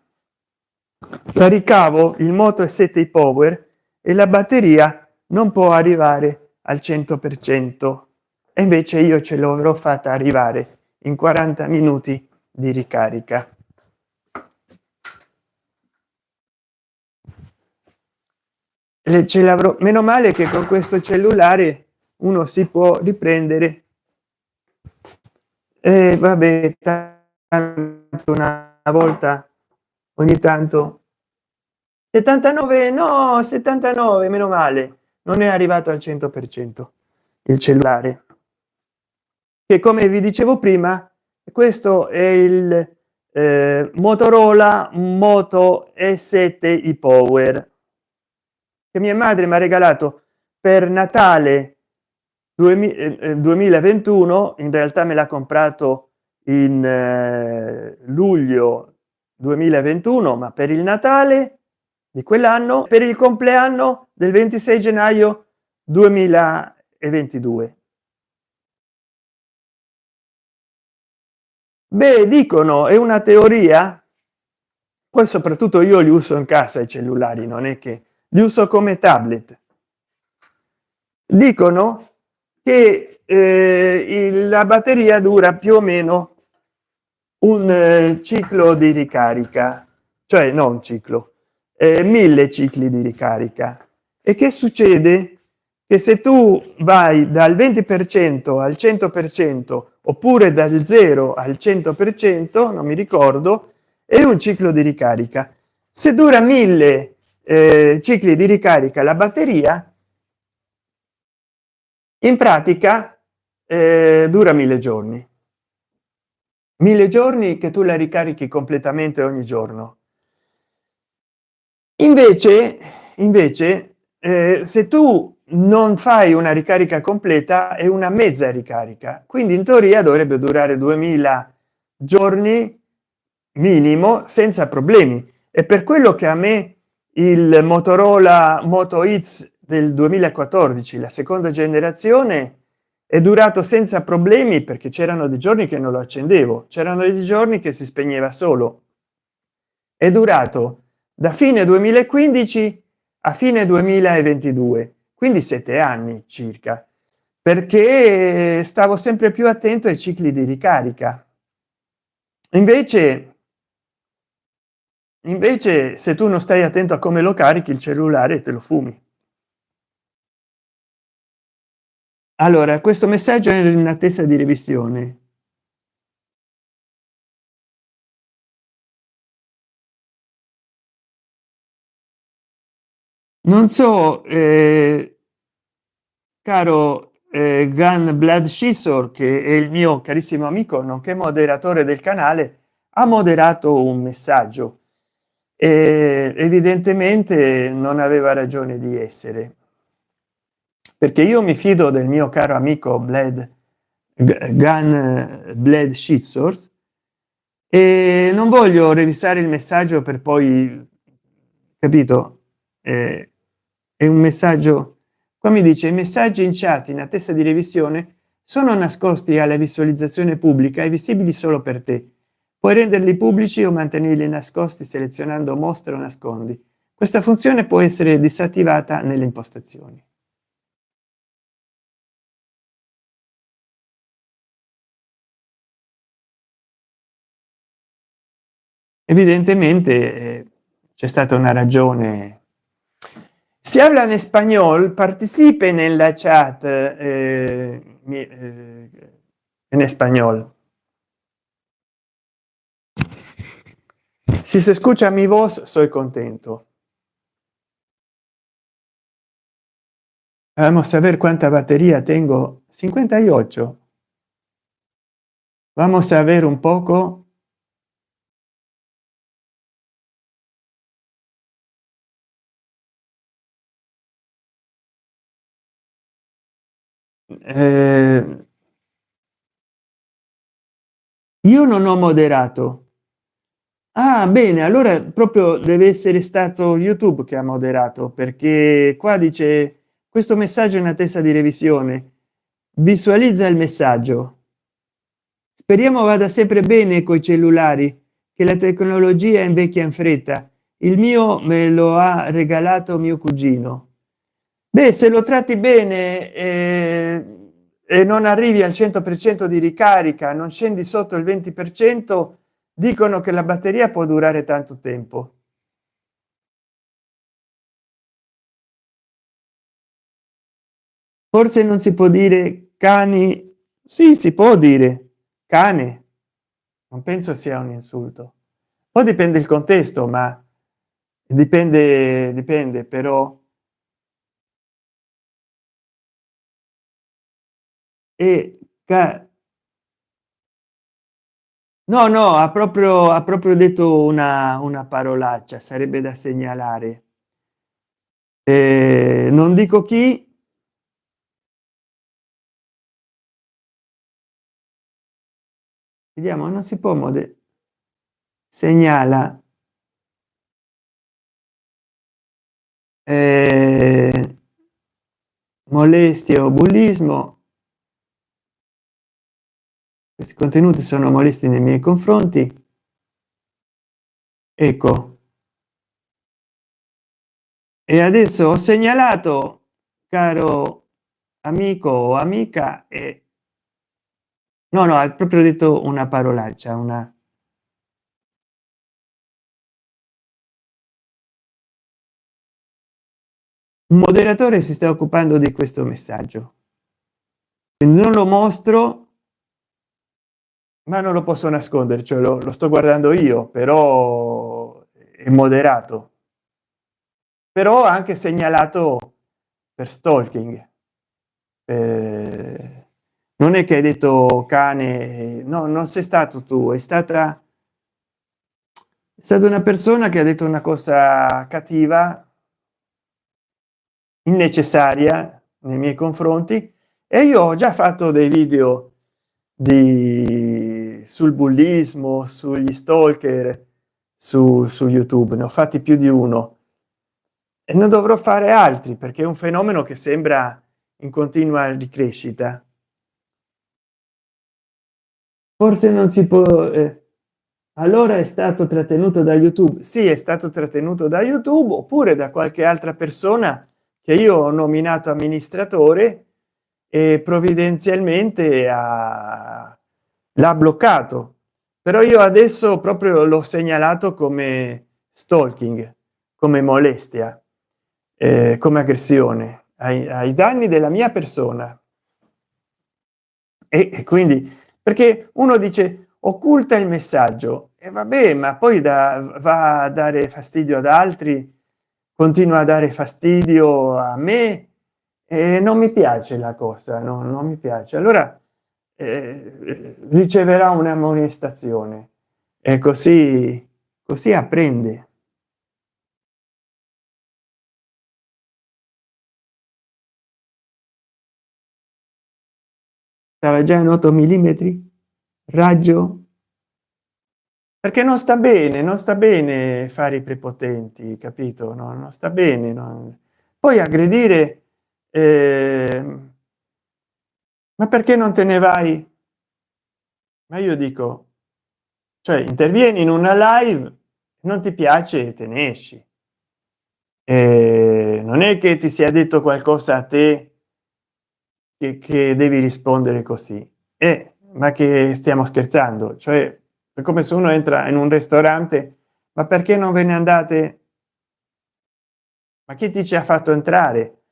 caricavo il Moto E7 Power e la batteria non può arrivare al 100%, e invece io ce l'avrò fatta arrivare in 40 minuti di ricarica. ce l'avrò. Meno male che con questo cellulare uno si può riprendere. E vabbè, tanto una volta ogni tanto. 79, no, 79, meno male, non è arrivato al 100% il cellulare, che come vi dicevo prima, questo è il Motorola Moto E7 e-Power, che mia madre mi ha regalato per Natale 2021. In realtà me l'ha comprato in luglio 2021, ma per il Natale di quell'anno, per il compleanno del 26 gennaio 2022. Beh, dicono, è una teoria, poi soprattutto io li uso in casa i cellulari, non è che li uso come tablet. Dicono che la batteria dura più o meno un ciclo di ricarica, cioè non un ciclo, 1000 cicli di ricarica. E che succede? Che se tu vai dal 20% al 100% oppure dal 0 al 100%, non mi ricordo, è un ciclo di ricarica. Se dura 1000 cicli di ricarica la batteria, in pratica dura 1000 giorni. 1000 giorni che tu la ricarichi completamente ogni giorno. Invece se tu non fai una ricarica completa è una mezza ricarica, quindi in teoria dovrebbe durare 2000 giorni minimo senza problemi. E per quello che a me il Motorola Moto X del 2014, la seconda generazione, è durato senza problemi, perché c'erano dei giorni che non lo accendevo, c'erano dei giorni che si spegneva solo. È durato da fine 2015 a fine 2022, quindi 7 anni circa, perché stavo sempre più attento ai cicli di ricarica. Invece se tu non stai attento a come lo carichi il cellulare, te lo fumi. Allora, questo messaggio è in attesa di revisione. Non so, caro Gun Blood Scissor, che è il mio carissimo amico nonché moderatore del canale, ha moderato un messaggio e evidentemente non aveva ragione di essere, perché io mi fido del mio caro amico Gun Blood Scissors, e non voglio revisare il messaggio per poi, capito? È un messaggio. Qua mi dice: i messaggi in chat in attesa di revisione sono nascosti alla visualizzazione pubblica e visibili solo per te. Puoi renderli pubblici o mantenerli nascosti selezionando mostra o nascondi. Questa funzione può essere disattivata nelle impostazioni. Evidentemente c'è stata una ragione. Si habla en español, participen en la chat en español. Si se escucha mi voz, soy contento. Vamos a ver cuánta batería tengo. 58. Vamos a ver un poco. Io non ho moderato. Ah, bene, allora proprio deve essere stato YouTube che ha moderato, perché qua dice: questo messaggio è in attesa di revisione, visualizza il messaggio. Speriamo vada sempre bene coi cellulari, che la tecnologia invecchia in fretta. Il mio me lo ha regalato mio cugino. Beh, se lo tratti bene e non arrivi al 100% di ricarica, non scendi sotto il 20%, dicono che la batteria può durare tanto tempo. Forse non si può dire cani. Sì, si può dire cane, non penso sia un insulto. Poi dipende il contesto, ma dipende però. E no, no, ha proprio detto una parolaccia, sarebbe da segnalare. Non dico chi. Vediamo, non si può segnala eh, molestie o bullismo. Questi contenuti sono molesti nei miei confronti. Ecco, e adesso ho segnalato, caro amico o amica, e no, no, ha proprio detto una parolaccia, un moderatore si sta occupando di questo messaggio, quindi non lo mostro, ma non lo posso nascondere, cioè lo sto guardando io, però è moderato, però anche segnalato per stalking. Non è che hai detto cane, no, non sei stato tu, è stata una persona che ha detto una cosa cattiva, innecessaria nei miei confronti, e io ho già fatto dei video sul bullismo, sugli stalker, su YouTube, ne ho fatti più di uno e non dovrò fare altri perché è un fenomeno che sembra in continua ricrescita. Forse non si può. Allora è stato trattenuto da YouTube. Sì, è stato trattenuto da YouTube oppure da qualche altra persona che io ho nominato amministratore e provvidenzialmente l'ha bloccato. Però io adesso proprio l'ho segnalato come stalking, come molestia, come aggressione ai danni della mia persona. E quindi, perché uno dice occulta il messaggio e vabbè, ma poi va a dare fastidio ad altri, continua a dare fastidio a me e non mi piace la cosa, no, non mi piace. Allora riceverà un'ammonestazione e così apprende. Stava già in 8 millimetri raggio, perché non sta bene, non sta bene fare i prepotenti, capito? No, non sta bene, poi aggredire, ma perché non te ne vai? Ma io dico, cioè intervieni in una live, non ti piace, te ne esci. Non è che ti sia detto qualcosa a te che devi rispondere così, ma che stiamo scherzando? Cioè è come se uno entra in un ristorante, ma perché non ve ne andate? Ma chi ti ci ha fatto entrare?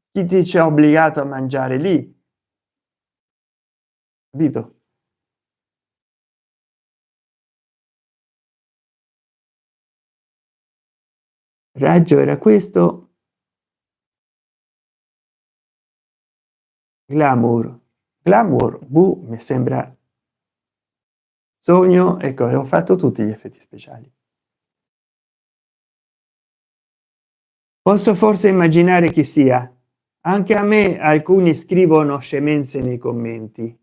Chi ti ci ha obbligato a mangiare lì? Capito? Raggio era questo. Glamour, glamour, mi sembra sogno. Ecco, ho fatto tutti gli effetti speciali. Posso forse immaginare chi sia. Anche a me alcuni scrivono scemenze nei commenti.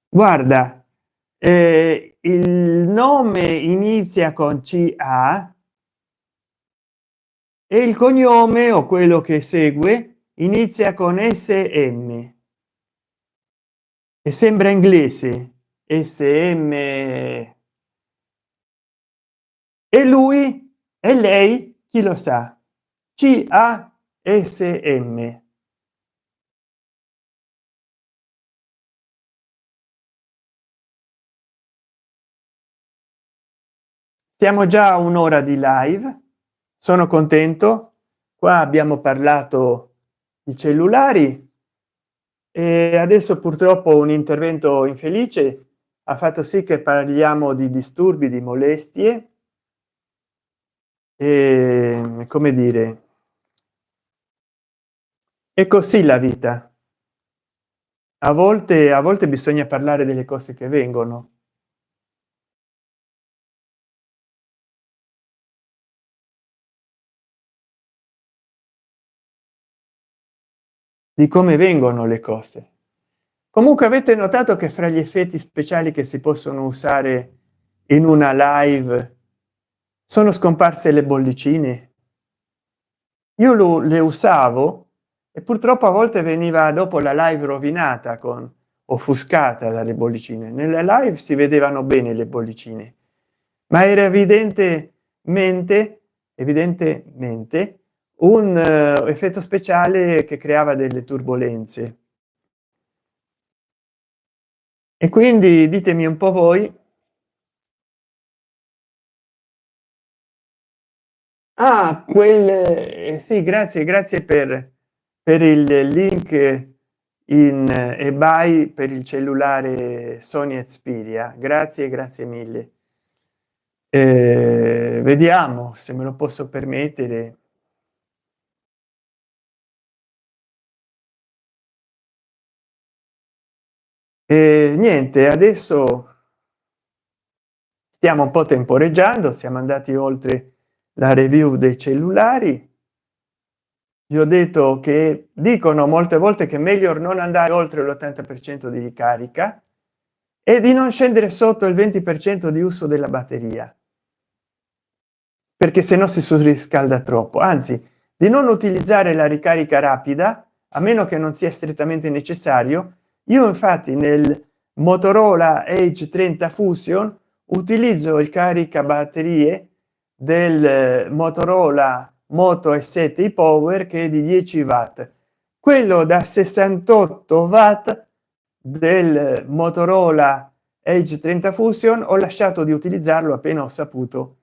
Guarda, il nome inizia con CA e il cognome o quello che segue inizia con SM e sembra inglese. SM. E lui e lei chi lo sa? CASM. Siamo già a un'ora di live, sono contento. Qua abbiamo parlato i cellulari, e adesso purtroppo un intervento infelice ha fatto sì che parliamo di disturbi, di molestie, e come dire, è così la vita. A volte bisogna parlare delle cose che vengono, di come vengono le cose. Comunque avete notato che fra gli effetti speciali che si possono usare in una live sono scomparse le bollicine? Io le usavo e purtroppo a volte veniva dopo la live rovinata, con offuscata dalle bollicine. Nella live si vedevano bene le bollicine, ma era evidentemente un effetto speciale che creava delle turbolenze. E quindi ditemi un po' voi. Ah, sì, grazie, grazie per il link in eBay per il cellulare Sony Xperia. Grazie, grazie mille. Vediamo se me lo posso permettere. E niente, adesso stiamo un po' temporeggiando, siamo andati oltre la review dei cellulari. Vi ho detto che dicono molte volte che è meglio non andare oltre l'80% di ricarica e di non scendere sotto il 20% di uso della batteria, perché se no si surriscalda troppo, anzi di non utilizzare la ricarica rapida a meno che non sia strettamente necessario. Io infatti nel Motorola Edge 30 Fusion utilizzo il caricabatterie del Motorola Moto E7 Power, che è di 10 watt. Quello da 68 watt del Motorola Edge 30 Fusion ho lasciato di utilizzarlo appena ho saputo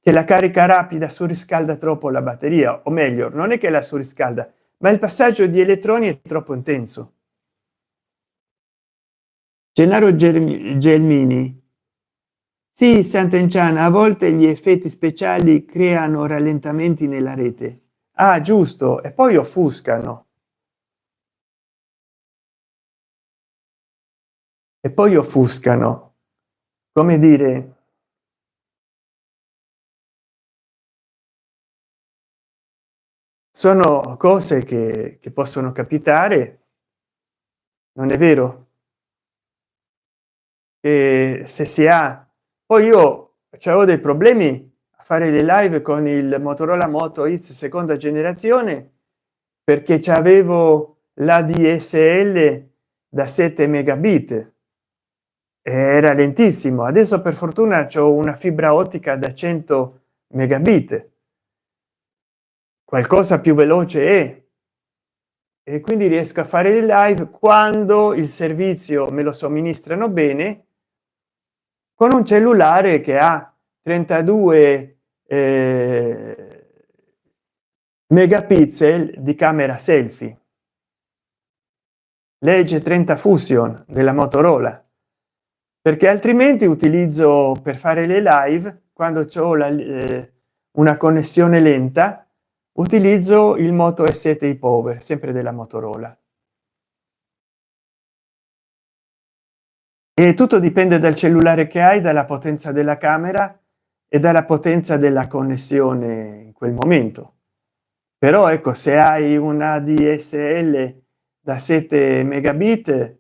che la carica rapida surriscalda troppo la batteria, o meglio non è che la surriscalda, ma il passaggio di elettroni è troppo intenso. Gennaro Gelmini: sì, Sant'Enchan, a volte gli effetti speciali creano rallentamenti nella rete. Ah, giusto, e poi offuscano, e poi offuscano, come dire, sono cose che possono capitare, non è vero? E se si ha, poi io c'avevo dei problemi a fare le live con il Motorola Moto X seconda generazione, perché c'avevo la DSL da 7 megabit, era lentissimo. Adesso per fortuna c'ho una fibra ottica da 100 megabit, qualcosa più veloce è, e quindi riesco a fare le live quando il servizio me lo somministrano bene, con un cellulare che ha 32 megapixel di camera selfie, legge 30 Fusion della Motorola, perché altrimenti utilizzo per fare le live quando c'ho una connessione lenta, utilizzo il Moto E7 Power, sempre della Motorola. E tutto dipende dal cellulare che hai, dalla potenza della camera e dalla potenza della connessione in quel momento. Però ecco, se hai una DSL da 7 megabit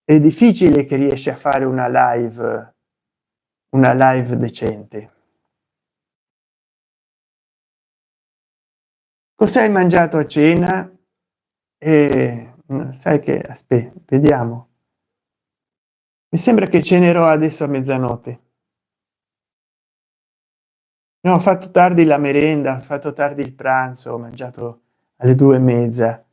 è difficile che riesci a fare una live decente. Cosa hai mangiato a cena? Sai che aspetta, vediamo, mi sembra che cenerò adesso a mezzanotte. No, ho fatto tardi la merenda, ho fatto tardi il pranzo, ho mangiato alle 2:30.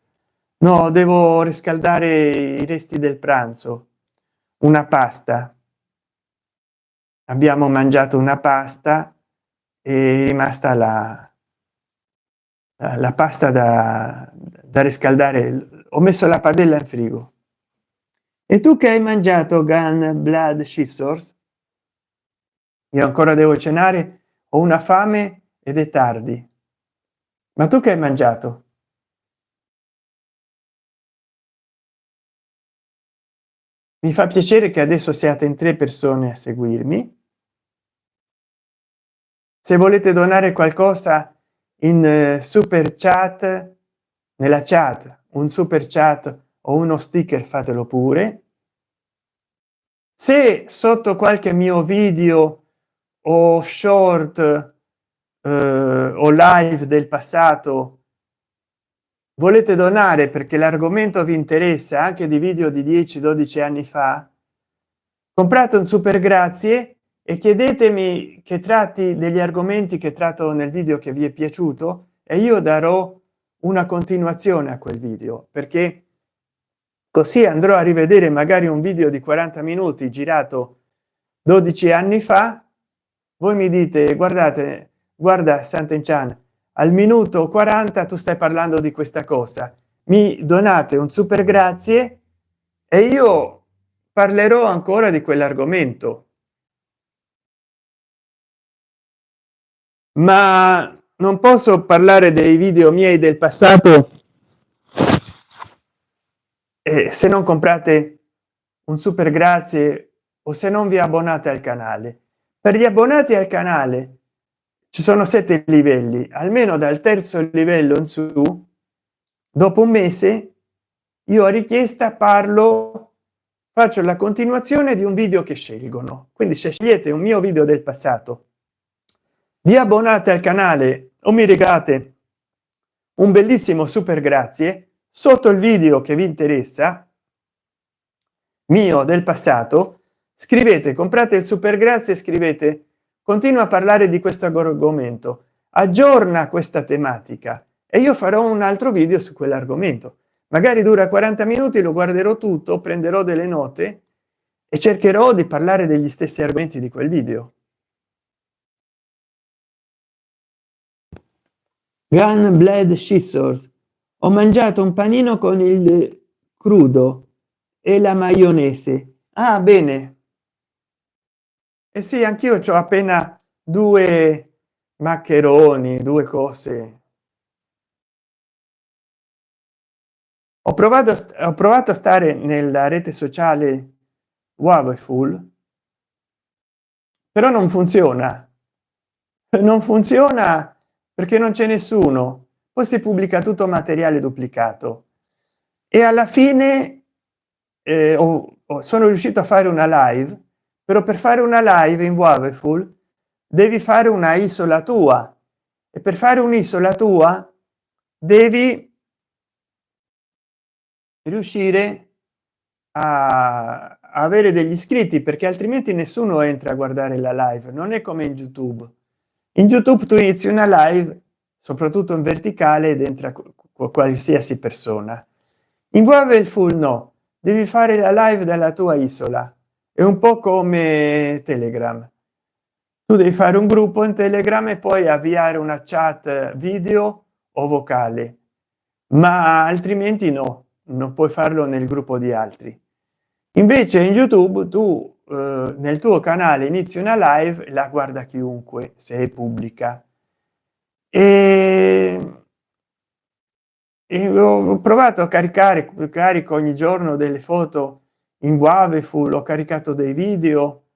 No, devo riscaldare i resti del pranzo, una pasta. Abbiamo mangiato una pasta e è rimasta la pasta da riscaldare, ho messo la padella in frigo. E tu che hai mangiato, Gun Blood Scissors? Io ancora devo cenare, ho una fame ed è tardi. Ma tu che hai mangiato? Mi fa piacere che adesso siate in 3 persone a seguirmi. Se volete donare qualcosa in super chat, nella chat, un super chat o uno sticker, fatelo pure. Se sotto qualche mio video o short o live del passato volete donare perché l'argomento vi interessa, anche di video di 10-12 anni fa, comprate un super grazie e chiedetemi che tratti degli argomenti che tratto nel video che vi è piaciuto e io darò una continuazione a quel video, perché così andrò a rivedere magari un video di 40 minuti girato 12 anni fa. Voi mi dite: guardate, guarda Sant'Enchan, al minuto 40 tu stai parlando di questa cosa, mi donate un super grazie e io parlerò ancora di quell'argomento. Ma non posso parlare dei video miei del passato se non comprate un super grazie o se non vi abbonate al canale. Per gli abbonati al canale ci sono 7 livelli, almeno dal terzo livello in su. Dopo un mese io a richiesta parlo, faccio la continuazione di un video che scelgono. Quindi se scegliete un mio video del passato, vi abbonate al canale o mi regalate un bellissimo super grazie sotto il video che vi interessa mio del passato, scrivete, comprate il super grazie, scrivete continua a parlare di questo argomento, aggiorna questa tematica e io farò un altro video su quell'argomento. Magari dura 40 minuti, lo guarderò tutto, prenderò delle note e cercherò di parlare degli stessi argomenti di quel video. Gun Blade Scissors, ho mangiato un panino con il crudo e la maionese. Ah, bene. Eh sì, anch'io c'ho appena 2 maccheroni, 2 cose. Ho provato a stare nella rete sociale Waveful, però non funziona. Non funziona perché non c'è nessuno. Poi si pubblica tutto materiale duplicato e alla fine sono riuscito a fare una live, però per fare una live in Waveful devi fare una isola tua e per fare un'isola tua devi riuscire a avere degli iscritti, perché altrimenti nessuno entra a guardare la live. Non è come in YouTube. In YouTube tu inizi una live soprattutto in verticale ed entra qualsiasi persona. In Waveful no, devi fare la live dalla tua isola. È un po' come Telegram. Tu devi fare un gruppo in Telegram e poi avviare una chat video o vocale, ma altrimenti no, non puoi farlo nel gruppo di altri. Invece in YouTube tu nel tuo canale inizi una live, la guarda chiunque se è pubblica. E ho provato a caricare, carico ogni giorno delle foto in Waveful, ho caricato dei video,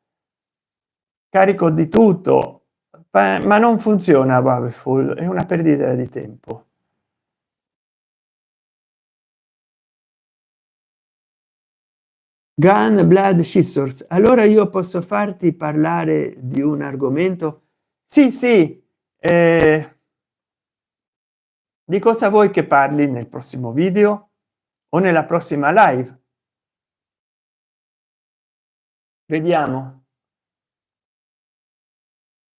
carico di tutto, ma non funziona. Waveful è una perdita di tempo. Gun Blood Scissors, allora io posso farti parlare di un argomento? Sì, sì. Di cosa vuoi che parli nel prossimo video o nella prossima live? Vediamo.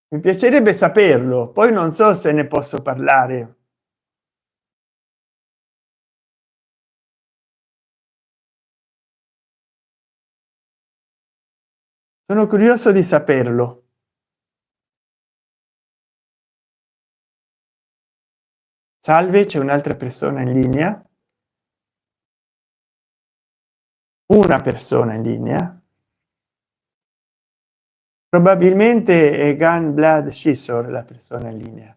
Mi piacerebbe saperlo, poi non so se ne posso parlare. Sono curioso di saperlo. Salve, c'è un'altra persona in linea. una persona in linea, probabilmente è Gunblood Scissor la persona in linea.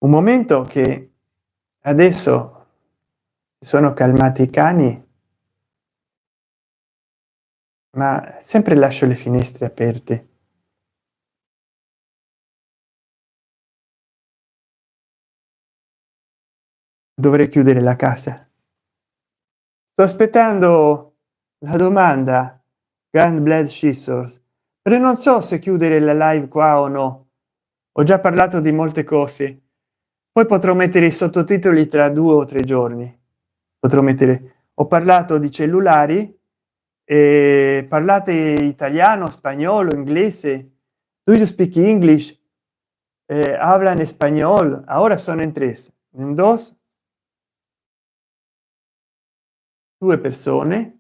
Un momento che adesso si sono calmati i cani, ma sempre lascio le finestre aperte. Dovrei chiudere la casa. Sto aspettando la domanda Gunblood Scissors, però non so se chiudere la live qua o no. Ho già parlato di molte cose, poi potrò mettere i sottotitoli tra 2 o 3 giorni. Potrò mettere, ho parlato di cellulari, e parlate italiano, spagnolo, inglese. Do you speak English? Hablan español. Ahora son en tres, en dos, 2 persone.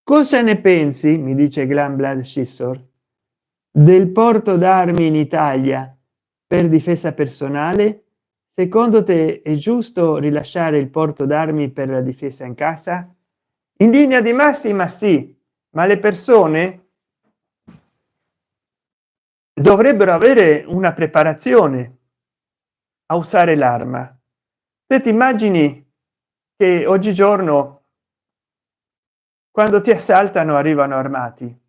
Cosa ne pensi, mi dice Gunblood Scissor, del porto d'armi in Italia per difesa personale? Secondo te è giusto rilasciare il porto d'armi per la difesa in casa? In linea di massima sì, ma le persone dovrebbero avere una preparazione a usare l'arma. Se ti immagini che oggigiorno quando ti assaltano arrivano armati,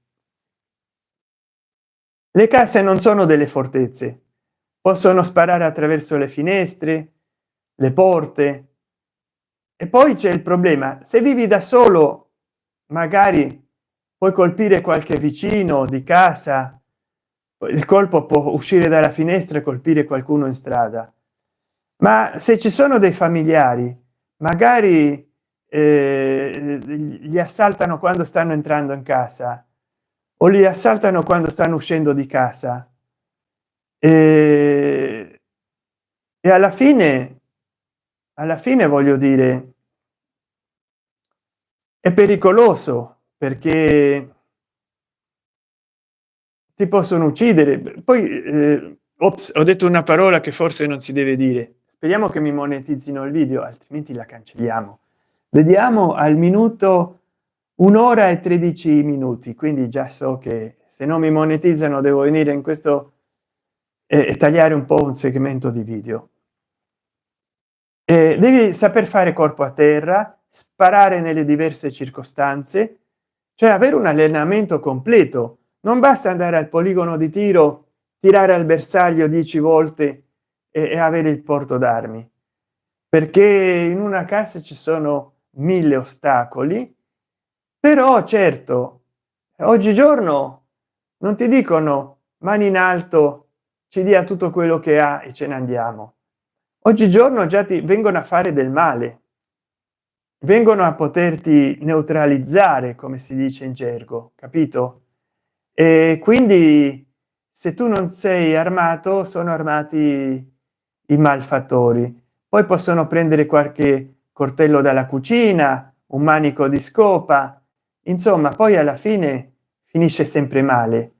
le case non sono delle fortezze, possono sparare attraverso le finestre, le porte. E poi c'è il problema: se vivi da solo magari puoi colpire qualche vicino di casa, il colpo può uscire dalla finestra e colpire qualcuno in strada, ma se ci sono dei familiari magari li assaltano quando stanno entrando in casa o li assaltano quando stanno uscendo di casa, e alla fine voglio dire è pericoloso, perché ti possono uccidere. Poi ops, ho detto una parola che forse non si deve dire. Speriamo che mi monetizzino il video, altrimenti la cancelliamo. Vediamo al minuto 1 ora e 13 minuti, quindi già so che se non mi monetizzano devo venire in questo e tagliare un po' un segmento di video. Devi saper fare corpo a terra, sparare nelle diverse circostanze, cioè avere un allenamento completo. Non basta andare al poligono di tiro, tirare al bersaglio 10 volte e avere il porto d'armi, perché in una casa ci sono 1000 ostacoli. Però certo, oggigiorno non ti dicono mani in alto, ci dia tutto quello che ha e ce ne andiamo. Oggigiorno già ti vengono a fare del male, vengono a poterti neutralizzare, come si dice in gergo, capito? E quindi se tu non sei armato, sono armati i malfattori. Poi possono prendere qualche coltello dalla cucina, un manico di scopa, insomma poi alla fine finisce sempre male.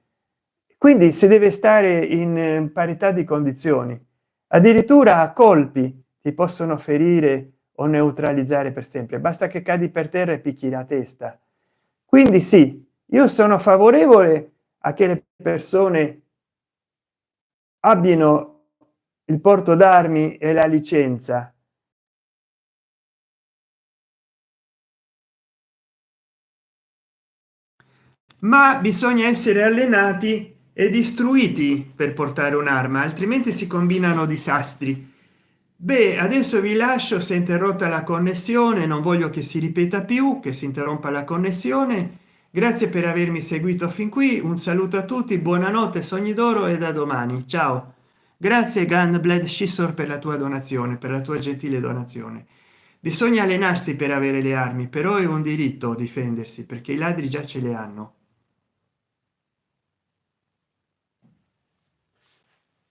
Quindi si deve stare in parità di condizioni. Addirittura a colpi ti possono ferire o neutralizzare per sempre, basta che cadi per terra e picchi la testa. Quindi sì, io sono favorevole a che le persone abbiano il porto d'armi e la licenza, ma bisogna essere allenati ed istruiti per portare un'arma, altrimenti si combinano disastri. Beh, adesso vi lascio, si è interrotta la connessione, non voglio che si ripeta più, che si interrompa la connessione. Grazie per avermi seguito fin qui, un saluto a tutti, buonanotte, sogni d'oro e da domani, ciao. Grazie Gunblood Scissor per la tua donazione, per la tua gentile donazione. Bisogna allenarsi per avere le armi, però è un diritto difendersi, perché i ladri già ce le hanno.